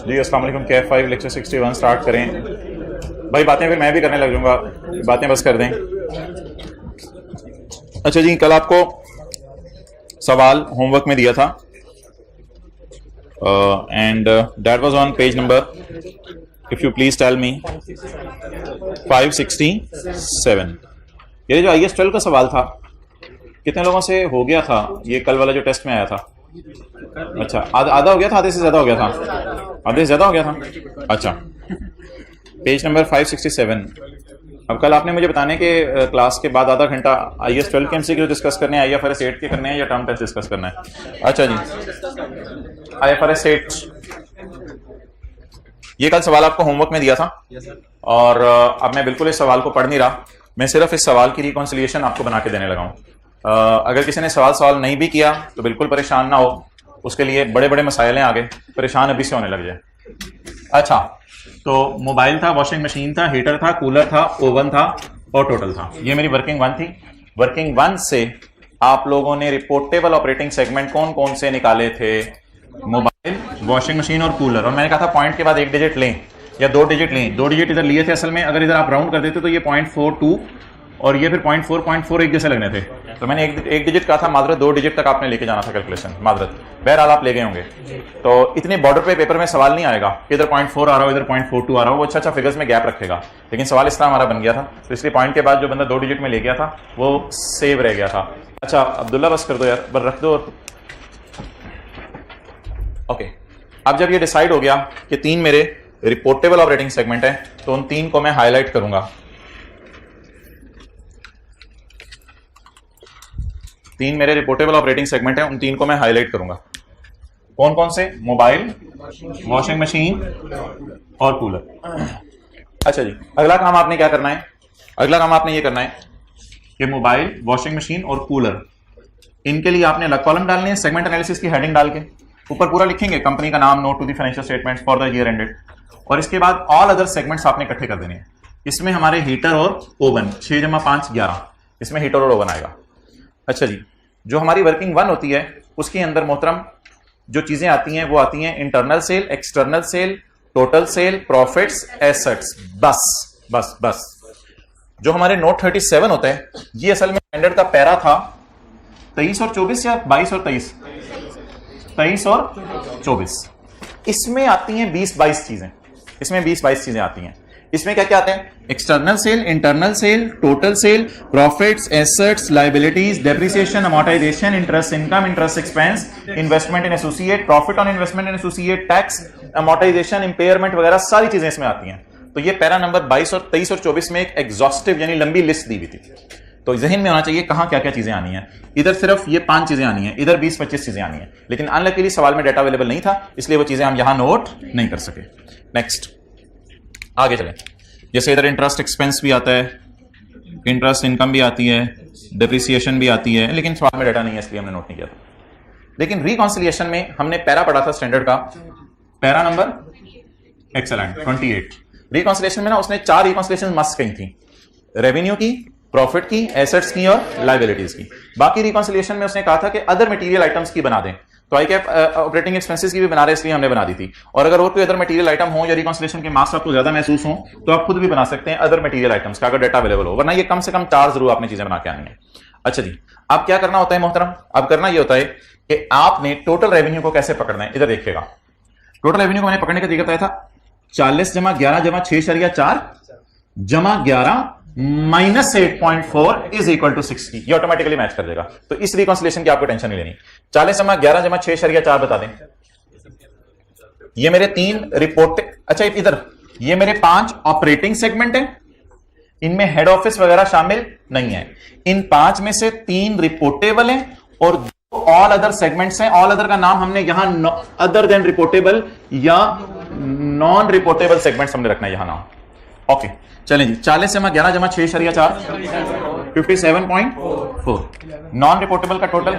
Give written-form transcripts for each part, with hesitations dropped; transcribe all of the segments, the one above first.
जी अस्सलाम वालेकुम। KF5 lecture 61 start करें भाई। बातें फिर मैं भी करने लग जाऊंगा, बातें बस कर दें। अच्छा जी, कल आपको सवाल होमवर्क में दिया था and that was on page number, if you please tell me, 567। ये जो IS 12 का सवाल था, कितने लोगों से हो गया था ये कल वाला जो टेस्ट में आया था? अच्छा, आधा हो गया था, आधे से ज्यादा हो गया था? आधे से ज्यादा हो गया था। अच्छा, पेज नंबर 567। अब कल आपने मुझे बताने के क्लास के बाद आधा घंटा IS 12 के MCQ डिस्कस करने हैं, IFRS 8 के करने हैं या टर्म टेस्ट डिस्कस करना है? अच्छा जी, IFRS 8 ये कल सवाल आपको होमवर्क में दिया था और अब मैं बिल्कुल इस सवाल को पढ़ नहीं रहा, मैं सिर्फ इस सवाल की रिकॉन्सिलिएशन आपको बना के देने लगा हूं। अगर किसी ने सवाल नहीं भी किया तो बिल्कुल परेशान ना हो, उसके लिए बड़े बड़े मसाइल हैं आगे, परेशान अभी से होने लग जाए। अच्छा, तो मोबाइल था, वॉशिंग मशीन था, हीटर था, कूलर था, ओवन था और टोटल था। ये मेरी वर्किंग 1 थी। वर्किंग 1 से आप लोगों ने रिपोर्टेबल ऑपरेटिंग सेगमेंट कौन कौन से निकाले थे? मोबाइल, वॉशिंग मशीन और कूलर। और मैंने कहा था पॉइंट के बाद 1 डिजिट लें या 2 डिजिट लें। 2 डिजिट इधर लिए थे असल में, अगर इधर आप राउंड कर देते तो ये 0.42 और ये फिर 0.4 एक जैसे लगने थे। तो मैंने एक डिजिट कहा था, मादरत 2 डिजिट तक आपने लेके जाना था कैलकुलेशन, मादरत। बहरहाल आप ले गए होंगे। तो इतने बॉर्डर पे पेपर में सवाल नहीं आएगा कि इधर 0.4 आ रहा हो, इधर 0.42 आ रहा हो, वो अच्छा फिगर्स में गैप रखेगा। लेकिन सवाल इस तरह हमारा बन गया था, तो इसलिए पॉइंट के बाद जो बंदा 2 डिजिट में ले गया था वो सेव रह गया था। अच्छा अब्दुल्ला बस कर दो यार, बस रख दो। ओके, अब जब ये डिसाइड हो गया कि 3 मेरे रिपोर्टेबल ऑपरेटिंग सेगमेंट है, तो उन 3 को मैं हाईलाइट करूंगा। 3 मेरे रिपोर्टेबल ऑपरेटिंग सेगमेंट है, उन 3 को मैं हाईलाइट करूंगा। कौन कौन से? मोबाइल, वॉशिंग मशीन और कूलर। अच्छा जी, अगला काम आपने क्या करना है? अगला काम आपने ये करना है कि मोबाइल, वॉशिंग मशीन और कूलर, इनके लिए आपने अलग कॉलम डालने हैं, सेगमेंट एनालिसिस की हेडिंग डाल के ऊपर पूरा लिखेंगे कंपनी का नाम, note to the financial statements for the year ended, और इसके बाद ऑल अदर सेगमेंट्स आपने इकट्ठे कर देने हैं। इसमें हमारे हीटर और ओवन 6 × 5 11, इसमें हीटर और ओवन आएगा। अच्छा जी, जो हमारी वर्किंग 1 होती है उसके अंदर मोहतरम जो चीजें आती हैं वो आती हैं internal sale, external sale, total sale, profits, assets. बस बस बस। जो हमारे नोट 37 होता है, ये असल में स्टैंडर्ड का पैरा था 23 और 24 या 22 और 23, 23 और 24। इसमें आती हैं 20-22 चीजें, इसमें 20-22 चीजें आती हैं। इसमें क्या क्या आते हैं? External sale, internal sale, total sale, profits, assets, liabilities, depreciation, amortisation, interest income, interest expense, investment in associate, profit on investment in associate, tax, amortisation, impairment वगैरह सारी चीजें इसमें आती हैं। तो ये पैरा नंबर 22 और 23 और 24 में एक एग्जॉस्टिव यानी लंबी लिस्ट दी हुई थी। तो जहन में होना चाहिए कहां क्या क्या चीजें आनी है। इधर सिर्फ ये 5 चीजें आनी है, इधर 20-25 चीजें आनी है, लेकिन अनलकीली सवाल में डाटा अवेलेबल नहीं था, इसलिए वो चीजें हम यहां नोट नहीं कर सके। नेक्स्ट आगे चलें। जैसे इधर इंटरेस्ट एक्सपेंस भी आता है, इंटरेस्ट इनकम भी आती है, डेप्रिसिएशन भी आती है, लेकिन सवाल में डाटा नहीं है इसलिए हमने नोट नहीं किया था। लेकिन रिकॉन्सिलिएशन में हमने पैरा पढ़ा था स्टैंडर्ड का, पैरा नंबर एक्सेलेंट 28। रिकॉन्सिलिएशन में ना उसने 4 रिकॉन्सिलिएशन मस्ट कही थी, रेवेन्यू की, प्रॉफिट की, एसेट्स की और लायबिलिटीज की। बाकी रिकॉन्सिलिएशन में उसने कहा था कि अदर मटेरियल आइटम्स की बना दें। तो ICAP ऑपरेटिंग एक्सपेंसेस की भी बना रहे इसलिए हमने बना दी थी। और अगर और कोई अदर मटेरियल आइटम हो या रिकॉन्सिलिएशन के मार्क्स आपको ज्यादा महसूस हो तो आप खुद भी बना सकते हैं अदर मटेरियल आइटम्स का, अगर डाटा अवेलेबल हो, वरना ये कम से कम 4 जरूर आपने चीजें बना के आनी है। अच्छा जी, अब क्या करना होता है मोहतरम? अब करना ये होता है कि आपने टोटल रेवेन्यू को कैसे पकड़ना है। इधर देखिएगा, टोटल रेवेन्यू को मैंने पकड़ने का तरीका बताया था, 40 = 11 = 6.4 = 11 - 8.4 = 60। ये ऑटोमेटिकली मैच कर देगा। तो इस रिकॉन्सिलिएशन की आपको टेंशन नहीं लेनी। 40 = 11 = 6.4 बता दें। ये मेरे 3 रिपोर्ट। अच्छा इधर ये मेरे 5 ऑपरेटिंग सेगमेंट है, इनमें हेड ऑफिस वगैरह शामिल नहीं है। इन 5 में से 3 रिपोर्टेबल हैं और 2 ऑल अदर सेगमेंट्स हैं। ऑल अदर का नाम हमने यहां अदर देन रिपोर्टेबल या नॉन रिपोर्टेबल सेगमेंट्स हमने रखना है यहां नाम। ओके चलें जी, 40 = 11 = 6.4 57.4। नॉन रिपोर्टेबल का टोटल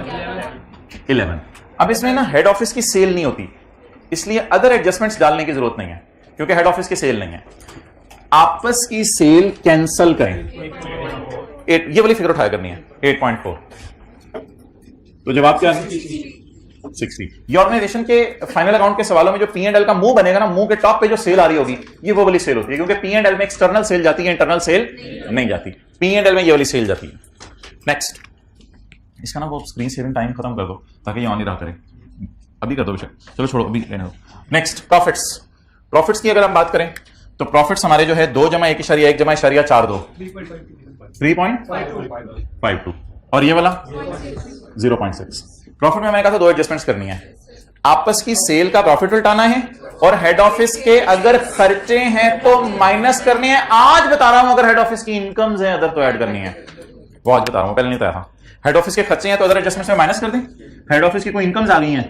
11। अब इसमें ना हेड ऑफिस की सेल नहीं होती, इसलिए अदर एडजस्टमेंट्स डालने की जरूरत नहीं है, क्योंकि हेड ऑफिस की सेल नहीं है। आपस की सेल कैंसल करें, ये वाली फिगर उठाया करनी है 8.4। तो जवाब क्या है? 60। ये ऑर्गेनाइजेशन के फाइनल अकाउंट के सवालों में जो पी एंड एल का मुंह बनेगा ना, मुंह के टॉप पे जो सेल आ रही होगी, ये वो वाली सेल होती है, क्योंकि पी एंड एल में एक्सटर्नल सेल जाती है, इंटरनल सेल नहीं जाती। पी एंड एल में ये वाली सेल जाती है। नेक्स्ट, इसका ना वो स्क्रीन शेयरिंग टाइम खत्म कर दो ताकि ये ऑन ही रहा करे। अभी कर दो बेशक, चलो छोड़ो अभी लेने दो। Next, profits. प्रॉफिट्स की अगर हम बात करें तो प्रॉफिट्स हमारे जो है 2 = 1.1 = 1.42 3.52 और ये वाला 0.6। प्रॉफिट में मैंने कहा था 2 एडजस्टमेंट्स करनी है। आपस की सेल का प्रॉफिट उल्टाना है और हेड ऑफिस के अगर खर्चे हैं तो माइनस करने हैं। आज बता रहा हूं, अगर हेड ऑफिस की इनकम्स हैं अदर तो ऐड करनी है। वो आज बता रहा हूं, पहले नहीं बताया था। हेड ऑफिस के खर्चे हैं तो अदर एडजस्टमेंट्स में माइनस कर दें। हेड ऑफिस की कोई इनकम्स आ गई हैं,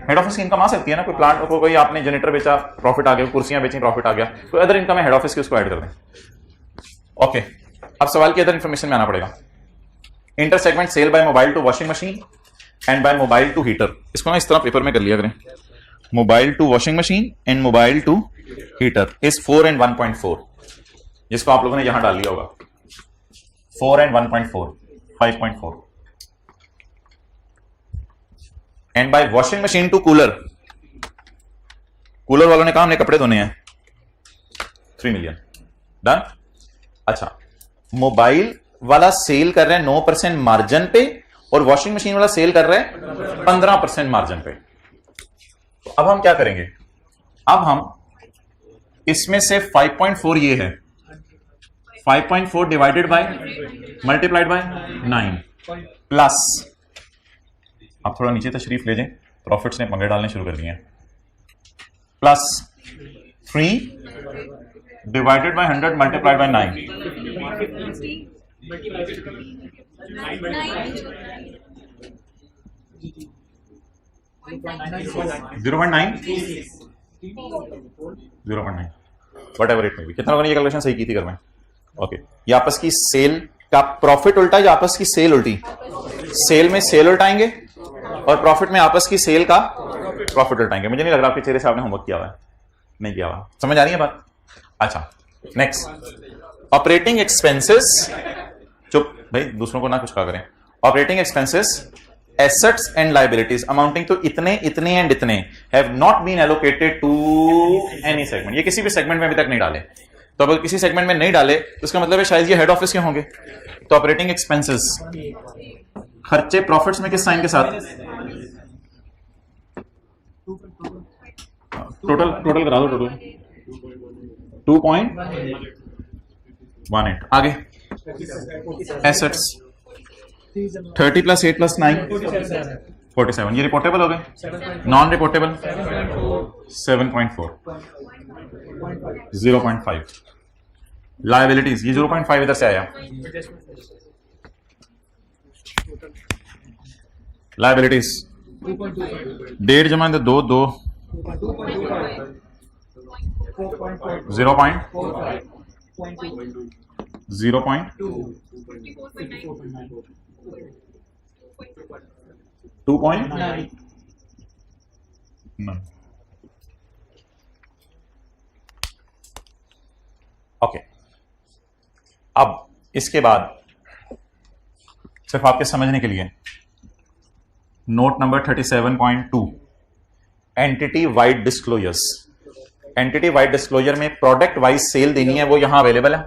हेड ऑफिस की इनकम आ सकती है ना, कोई प्लांट को, कोई आपने जनरेटर बेचा प्रॉफिट आ गया, कुर्सियां बेची प्रॉफिट आ गया, कोई अदर इनकम है हेड ऑफिस की, उसको ऐड कर दें। ओके, अब सवाल की अदर इंफॉर्मेशन में आना पड़ेगा। Inter segment sale by mobile to washing machine and by mobile to heater. इसको ना इस तरह पेपर में कर लिया करें, mobile to washing machine and mobile to heater is 4 and 1.4, जिसको आप लोगों ने यहां डाल लिया होगा। 4 and 1.4 5.4 and by washing machine to cooler. Cooler वालों ने कहा हमने कपड़े धोने हैं, 3 million। डन। अच्छा, मोबाइल वाला सेल कर रहे हैं 9% मार्जिन पे और वॉशिंग मशीन वाला सेल कर रहे हैं 15% मार्जिन पे। तो अब हम क्या करेंगे, अब हम इसमें से 5.4 ये है, 5.4 divided by multiplied by 9 plus, आप थोड़ा नीचे तशरीफ ले जाएं, प्रॉफिट्स ने पंगे डालने शुरू कर दिए हैं, plus 3 divided by 100 multiplied by 9 0.9 what ever it में भी। कितना लोगों ने ये कैलकुलेशन सही की थी घर में? ओके, ये आपस की सेल का प्रॉफिट उल्टा या आपस की सेल उल्टी? सेल में सेल उल्टाएंगे और प्रॉफिट में आपस की सेल का प्रॉफिट उल्टाएंगे। मुझे नहीं लग रहा आपके चेहरे से आपने होमवर्क किया हुआ है, नहीं किया हुआ। समझ आ रही है बात? अच्छा, नेक्स्ट, ऑपरेटिंग एक्सपेंसेस। चुप भाई, दूसरों को ना कुछ कहा करें। Operating expenses, assets and liabilities amounting to इतने इतने एंड इतने have not been allocated to any segment. ये किसी भी सेगमेंट में अभी तक नहीं डाले, तो अगर किसी सेगमेंट में नहीं डाले तो इसका मतलब है शायद ये हेड ऑफिस के होंगे। तो ऑपरेटिंग एक्सपेंसेस, खर्चे प्रॉफिट्स में किस साइन के साथ? टोटल करा दो, टोटल 2.18। आगे एसेट्स 30 + 8 + 9 47। ये रिपोर्टेबल हो गए, नॉन रिपोर्टेबल 7.4 0.5। लायबिलिटीज, ये 0.5 इधर से आया। लायबिलिटीज 1.5 जमा 2 2 0.2.9। ओके, अब इसके बाद सिर्फ आपके समझने के लिए note number 37.2 entity wide disclosures. Entity wide disclosure में प्रोडक्ट वाइज सेल देनी है, वो यहां अवेलेबल है।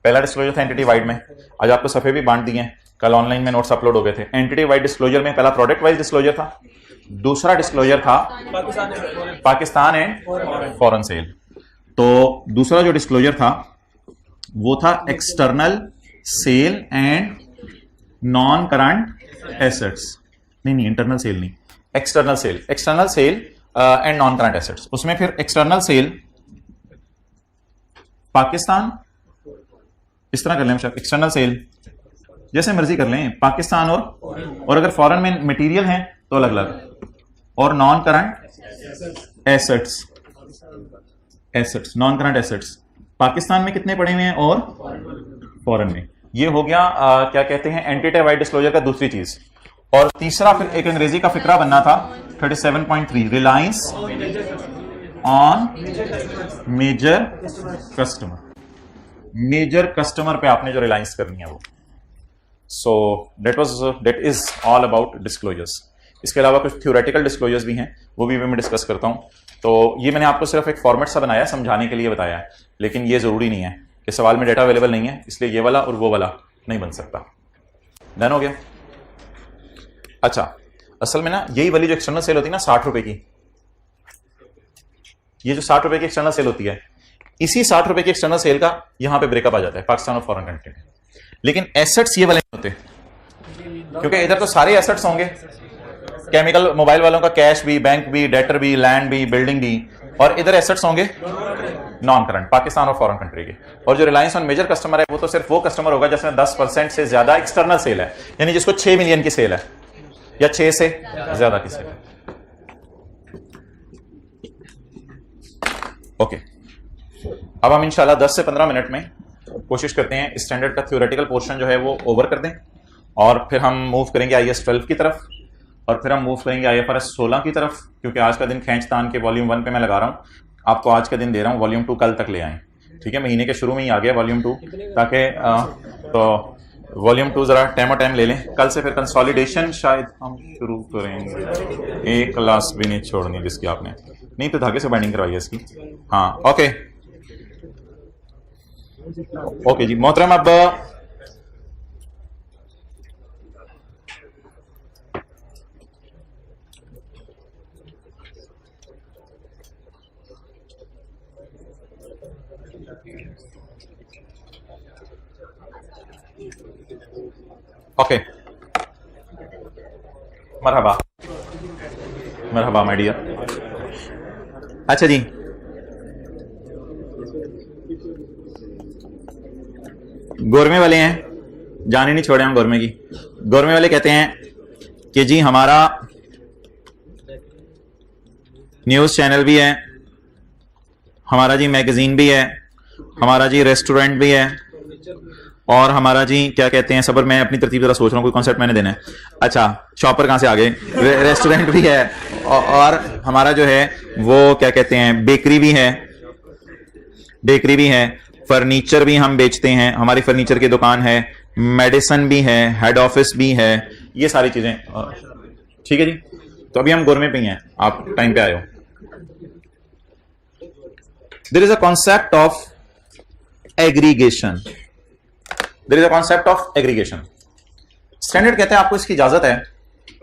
पहला डिस्क्लोजर था एंटिटी वाइड में, आज आपको सफे भी बांट दिए हैं, कल ऑनलाइन में नोट्स अपलोड हो गए थे। एंटिटी वाइड डिस्क्लोजर में पहला प्रोडक्ट वाइज डिस्क्लोजर था, दूसरा डिस्क्लोजर था पाकिस्तान एंड फॉरेन सेल। तो दूसरा जो डिस्क्लोजर था वो था external sale and non current assets. नहीं, इंटरनल सेल नहीं, external sale and non current assets. उसमें फिर एक्सटर्नल सेल पाकिस्तान, इस तरह कर लें, एक्सटर्नल सेल जैसे मर्जी कर लें, पाकिस्तान और अगर फॉरेन में मटेरियल है तो अलग अलग, और non current assets. Non current assets Pakistan में कितने पड़े हुए हैं और फॉरेन में। ये हो गया क्या कहते हैं एंटिटी वाइड डिस्क्लोजर का दूसरी चीज। और तीसरा फिर एक अंग्रेजी का फिक्रा बनना था 37.3 reliance on major customer. Major customer पे आपने जो रिलायंस करनी है वो। So that is all about disclosures. इसके अलावा कुछ थ्योरेटिकल डिस्क्लोजर्स भी हैं, वो भी मैं डिस्कस करता हूँ। तो ये मैंने आपको सिर्फ एक फॉर्मेट सा बनाया, समझाने के लिए बताया है, लेकिन ये ज़रूरी नहीं है कि सवाल में डाटा अवेलेबल नहीं है इसलिए ये वाला और वो वाला नहीं बन सकता। डन हो गया। अच्छा, असल में ना यही वाली जो एक्सटर्नल सेल होती है ना 60 रुपए की, ये जो 60 रुपए की एक्सटर्नल सेल होती है, इसी 60 रुपए की एक्सटर्नल सेल का यहां पे ब्रेकअप आ जाता है पाकिस्तान और फॉरेन कंट्री में। लेकिन एसेट्स ये वाले नहीं होते, क्योंकि इधर तो सारे एसेट्स होंगे, केमिकल मोबाइल वालों का कैश भी, बैंक भी, डेटर भी, लैंड भी, बिल्डिंग भी, और इधर एसेट्स होंगे नॉन करंट पाकिस्तान और फॉरेन कंट्री के। और जो रिलायंस ऑन मेजर कस्टमर है वो तो सिर्फ वो कस्टमर होगा जिसमें 10% से ज्यादा एक्सटर्नल सेल है, यानी जिसको 6 मिलियन की सेल है या 6 से ज्यादा की सेल है। ओके, अब हम इंशाल्लाह 10 से 15 मिनट में कोशिश करते हैं स्टैंडर्ड का थ्योरेटिकल पोर्शन जो है वो ओवर कर दें, और फिर हम मूव करेंगे IAS 12 की तरफ, और फिर हम मूव करेंगे IFRS 16 की तरफ, क्योंकि आज का दिन खींचतान के वॉल्यूम 1 पे मैं लगा रहा हूं, आपको आज का दिन दे रहा हूं, वॉल्यूम 2 कल तक ले आए। ठीक है, महीने के शुरू में ही आ गया वॉल्यूम 2, ताकि तो वॉल्यूम 2 जरा टाइम ले लें। कल से फिर कंसोलिडेशन शायद हम शुरू करेंगे, एक क्लास भी नहीं छोड़नी जिसकी आपने नहीं तो धागे से बाइंडिंग करवाई है इसकी। हाँ, ओके ओके जी मोहतरम, अब okay, Marhaba Marhaba my dear. अच्छा जी, गोरमे वाले हैं, जाने नहीं छोड़े हम गोरमे की। गोरमे वाले कहते हैं कि जी हमारा न्यूज चैनल भी है, हमारा जी मैगजीन भी है, हमारा जी रेस्टोरेंट भी है, और हमारा जी क्या कहते हैं, सबर मैं अपनी तरतीब जरा सोच रहा हूँ कोई कॉन्सेप्ट मैंने देना है। अच्छा, शॉपर कहां से आ गए, रेस्टोरेंट भी है, और हमारा जो है वो क्या कहते हैं बेकरी भी है, बेकरी भी है, फर्नीचर भी हम बेचते हैं, हमारी फर्नीचर की दुकान है, मेडिसिन भी है, हेड ऑफिस भी है, ये सारी चीजें। ठीक है जी, तो अभी हम गोरमे पे ही हैं, आप टाइम पे आए हो। There is a concept of aggregation, there is a concept of aggregation. Standard कहते हैं आपको इसकी इजाजत है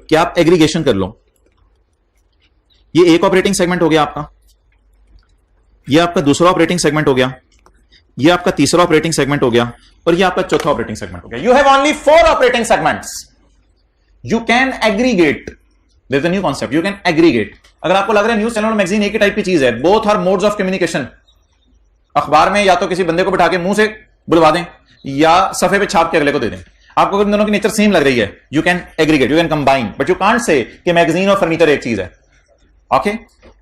कि आप एग्रीगेशन कर लो। ये एक ऑपरेटिंग सेगमेंट हो गया आपका, ये आपका दूसरा ऑपरेटिंग सेगमेंट हो गया, ये आपका तीसरा ऑपरेटिंग सेगमेंट हो गया, और ये आपका चौथा ऑपरेटिंग सेगमेंट हो गया। You have only 4 operating segments, you can aggregate, there is a new concept, you can aggregate. अगर आपको लग रहा है न्यूज चैनल और मैगजीन एक ही टाइप की चीज है, both are modes of communication. अखबार में या तो किसी बंदे को बिठा के मुंह से बुलवा दें या सफे पे छाप के अगले को दे दें, आपको अगर दोनों की नेचर सेम लग रही है, you can aggregate, you can combine, but you can't say कि मैगजीन और फर्नीचर एक चीज है। Okay,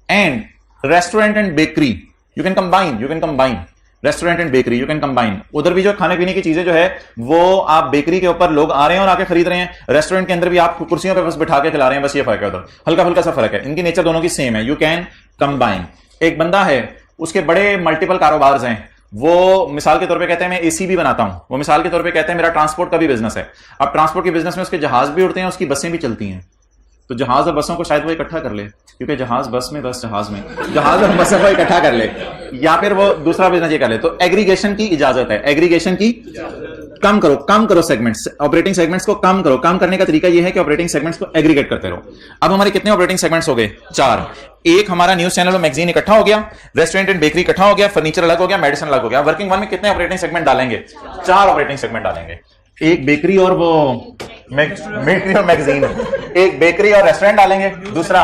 and restaurant and bakery you can combine, you can combine restaurant and bakery you can combine. उधर भी जो खाने पीने की चीजें जो है वो आप बेकरी के ऊपर लोग आ रहे हैं और आके खरीद रहे हैं, रेस्टोरेंट के अंदर भी आप कुर्सियों पे बस बिठा के खिला रहे हैं, बस ये फर्क है, उधर हल्का फुल्का सा फर्क है, इनकी नेचर दोनों की सेम है, यू कैन कंबाइन। एक बंदा है, उसके बड़े मल्टीपल कारोबार हैं, वो मिसाल के तौर पे कहते हैं मैं एसी भी बनाता हूं, वो मिसाल के तौर पे कहते हैं मेरा ट्रांसपोर्ट का भी बिजनेस है। अब ट्रांसपोर्ट के बिजनेस में उसके जहाज भी उड़ते हैं, उसकी बसें भी चलती हैं, तो जहाज और बसों को शायद वो इकट्ठा कर ले, क्योंकि जहाज बस में, बस जहाज में, जहाज और बसों को इकट्ठा कर ले, या फिर वो दूसरा बिजनेस ये कर ले। तो एग्रीगेशन की इजाजत है, एग्रीगेशन की कम करो सेगमेंट्स, ऑपरेटिंग सेगमेंट्स को कम करो। कम करने का तरीका यह है कि ऑपरेटिंग सेगमेंट्स को एग्रीगेट करते रहो। अब हमारे कितने ऑपरेटिंग सेगमेंट्स हो गए? 4। एक हमारा न्यूज चैनल और मैगजीन इकट्ठा हो गया, रेस्टोरेंट एंड बेकरी इकट्ठा हो गया, फर्नीचर अलग हो गया, मेडिसिन अलग हो गया। वर्किंग वन में कितने ऑपरेटिंग सेगमेंट डालेंगे? 4 ऑपरेटिंग सेगमेंट डालेंगे। एक बेकरी और वो बेकरी और मैगजीन, एक बेकरी और रेस्टोरेंट डालेंगे, दूसरा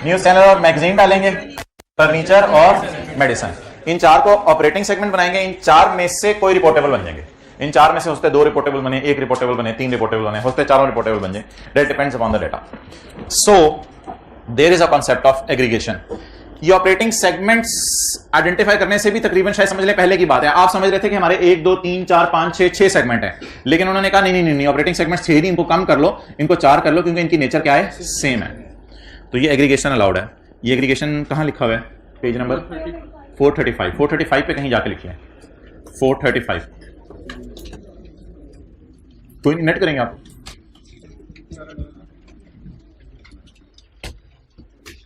न्यूज चैनल और मैगजीन डालेंगे, फर्नीचर और मेडिसिन। इन 4 को ऑपरेटिंग सेगमेंट बनाएंगे। इन 4 में से कोई रिपोर्टेबल बन जाएंगे। इन 4 में से होते 2 रिपोर्टेबल बने, 1 रिपोर्टेबल बने, 3 रिपोर्टेबल बने, होते 4 रिपोर्टेबल बन जाए। That depends upon the data. So there is a concept of aggregation. ये ऑपरेटिंग सेगमेंट्स आइडेंटिफाई करने से भी तकरीबन शायद समझ ले पहले की बात है। आप समझ रहे थे कि हमारे 1 2 3 4 5 6 सेगमेंट है, लेकिन उन्होंने कहा नहीं ऑपरेटिंग सेगमेंट्स 6 ही, इनको कम कर लो, इनको 4 कर लो, क्योंकि इनकी नेचर क्या है? सेम है। तो ये एग्रीगेशन अलाउड है। ये एग्रीगेशन कहां लिखा हुआ है? Page number 435। 435 पे कहीं जाके लिखिए 435। कोई नेट करेंगे आप?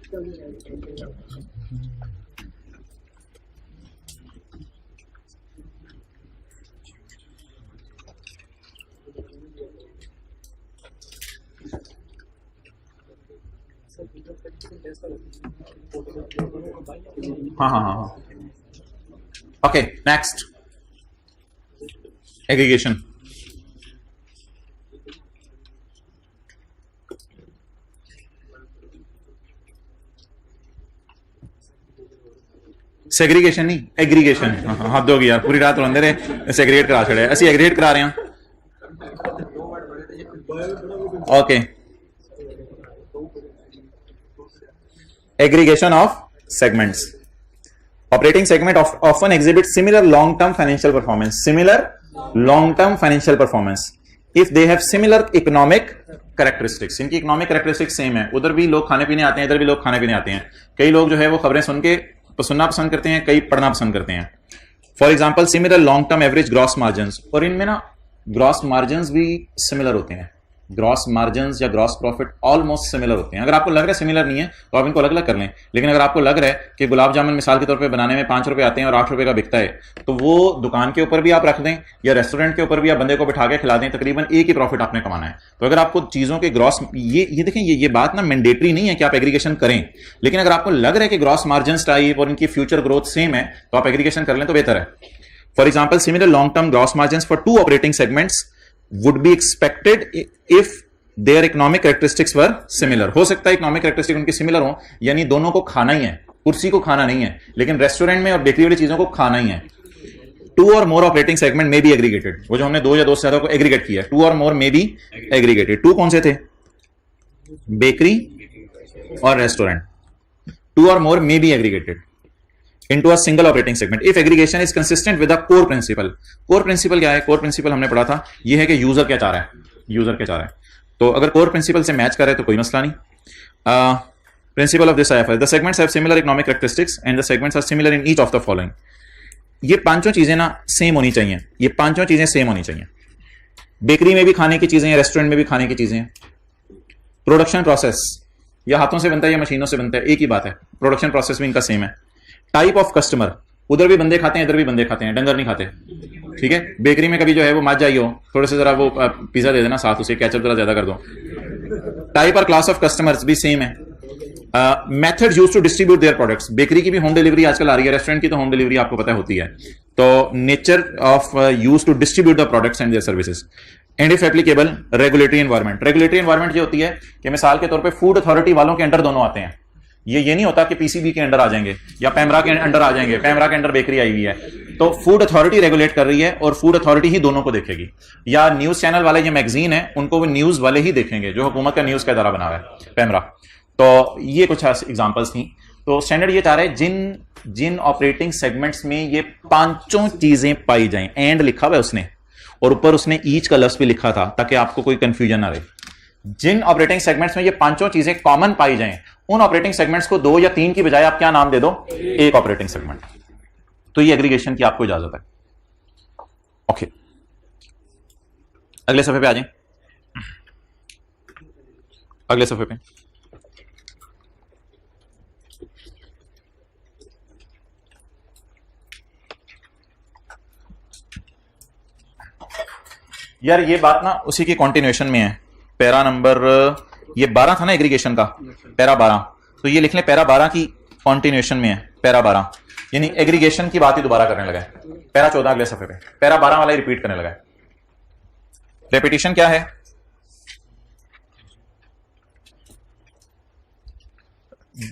हाँ हाँ हाँ हाँ, ओके नेक्स्ट, एग्रीगेशन। सेग्रीगेशन नहीं, एग्रीगेशन। हद होगी यार, पूरी रात रोंदे रहे, सेग्रीगेट करा छड़े, असि एग्रीगेट करा रहे हैं। Okay, aggregation of segments. Operating segment often exhibit similar long-term financial performance. Similar long-term financial performance. If they have similar economic characteristics. इनकी economic characteristics सेम है। उधर भी लोग खाने पीने आते हैं, इधर भी लोग खाने पीने आते हैं। कई लोग जो है वो खबरें सुनना पसंद करते हैं, कई पढ़ना पसंद करते हैं। For example similar long term average gross margin, और इनमें ना ग्रॉस मार्जिन भी सिमिलर होते हैं। ग्रॉस मार्जिन या ग्रॉस प्रॉफिट ऑलमोस्ट सिमिलर होते हैं। अगर आपको लग रहा है सिमिलर नहीं है तो आप इनको अलग अलग कर लें, लेकिन अगर आपको लग रहा है कि गुलाब जामुन मिसाल के तौर पे बनाने में 5 रुपए आते हैं और 8 रुपए का बिकता है, तो वो दुकान के ऊपर भी आप रख दें या रेस्टोरेंट के ऊपर भी आप बंदे को बिठा के खिला दें, तकरीबन एक ही प्रॉफिट आपने कमाना है। तो अगर आपको चीजों के ग्रॉस, ये देखें, ये बात ना मैंडेटरी नहीं है कि आप एग्रीगेशन करें, लेकिन अगर आपको लग रहा है कि ग्रॉस मार्जिन टाइप और इनकी फ्यूचर ग्रोथ सेम है तो आप एग्रीगेशन कर लें तो बेहतर है। For example similar long term gross margin for 2 operating segments would be expected if their economic characteristics were similar. हो सकता है इकोनॉमिक कैरेक्टरिस्टिक उनकी सिमिलर हो, यानी दोनों को खाना ही है, कुर्सी को खाना नहीं है, लेकिन रेस्टोरेंट में और बेकरी वाली चीजों को खाना ही है। 2 और मोर ऑपरेटिंग सेगमेंट में बी एग्रीगेटेड, वो जो हमने 2 या 2 से ज्यादा को एग्रीगेट किया, 2 और मोर में बी एग्रीगेटेड। 2 कौन से थे? बेकरी और रेस्टोरेंट। 2 और मोर में be aggregated into a single operating segment if aggregation is consistent with the core principle। core principle क्या है? core principle हमने पढ़ा था, ये है कि यूजर क्या चाह रहा है, यूजर क्या चाह रहा है। तो अगर core principle से मैच कर रहे तो कोई मसला नहीं। Principle of this IFRS, the segments have similar economic characteristics and the segments are similar in each of the following. ये पांचों चीजें ना सेम होनी चाहिए, ये पांचों चीजें सेम होनी चाहिए। बेकरी में भी खाने की चीजें हैं, रेस्टोरेंट में भी खाने की चीजें हैं। प्रोडक्शन प्रोसेस या हाथों से बनता है या मशीनों से बनता है, एक ही बात है, प्रोडक्शन प्रोसेस भी इनका सेम है। टाइप ऑफ कस्टमर, उधर भी बंदे खाते हैं, इधर भी बंदे खाते हैं, डंगर नहीं खाते, ठीक है। बेकरी में कभी जो है वो मत जाइए, थोड़े से जरा वो पिज्जा दे देना साथ, उसे केचप जरा ज्यादा कर दो। टाइप और क्लास ऑफ कस्टमर्स भी सेम है। Method use to distribute their products, bakery की भी होम डिलीवरी आजकल आ रही है, रेस्टोरेंट की तो होम डिलीवरी आपको पता होती है। तो nature of use to distribute the products and their services. And if applicable regulatory environment, regulatory environment ये होती है कि मिसाल के तौर पर फूड अथॉरिटी वालों के अंडर दोनों आते हैं। ये नहीं होता कि पीसीबी के अंडर आ जाएंगे या पैमरा के अंडर आ जाएंगे, पैमरा के अंडर बेकरी आई हुई है तो फूड अथॉरिटी रेगुलेट कर रही है और फूड अथॉरिटी ही दोनों को देखेगी। या न्यूज चैनल वाले जो मैगजीन है उनको वो न्यूज वाले ही देखेंगे, जो हुकूमत का न्यूज का इदारा बना हुआ है पैमरा। तो ये कुछ एग्जांपल्स थी। तो स्टैंडर्ड ये चाह रहे हैं जिन ऑपरेटिंग सेगमेंट्स में ये पांचों चीजें पाई जाएं, एंड लिखा हुआ है उसने, और ऊपर उसने ईच का लफ्ज भी लिखा था ताकि आपको कोई कंफ्यूजन ना रहे। जिन ऑपरेटिंग सेगमेंट्स में ये पांचों चीजें कॉमन पाई जाएं, उन ऑपरेटिंग सेगमेंट्स को 2 या 3 की बजाय आप क्या नाम दे दो, एक ऑपरेटिंग सेगमेंट। तो ये एग्रीगेशन की आपको इजाजत है। ओके, अगले सफे पे आ जाएं, अगले सफे पे। यार ये बात ना उसी की कंटिन्यूएशन में है। पैरा नंबर ये 12 था ना एग्रीगेशन का, पैरा 12, तो ये लिख लें पैरा 12 की कंटिन्यूएशन में है, पैरा 12 यानी एग्रीगेशन की बात ही दोबारा करने लगा है। पैरा 14 अगले सफे पे, पैरा 12 वाला ही रिपीट करने लगा है। रेपिटेशन क्या है?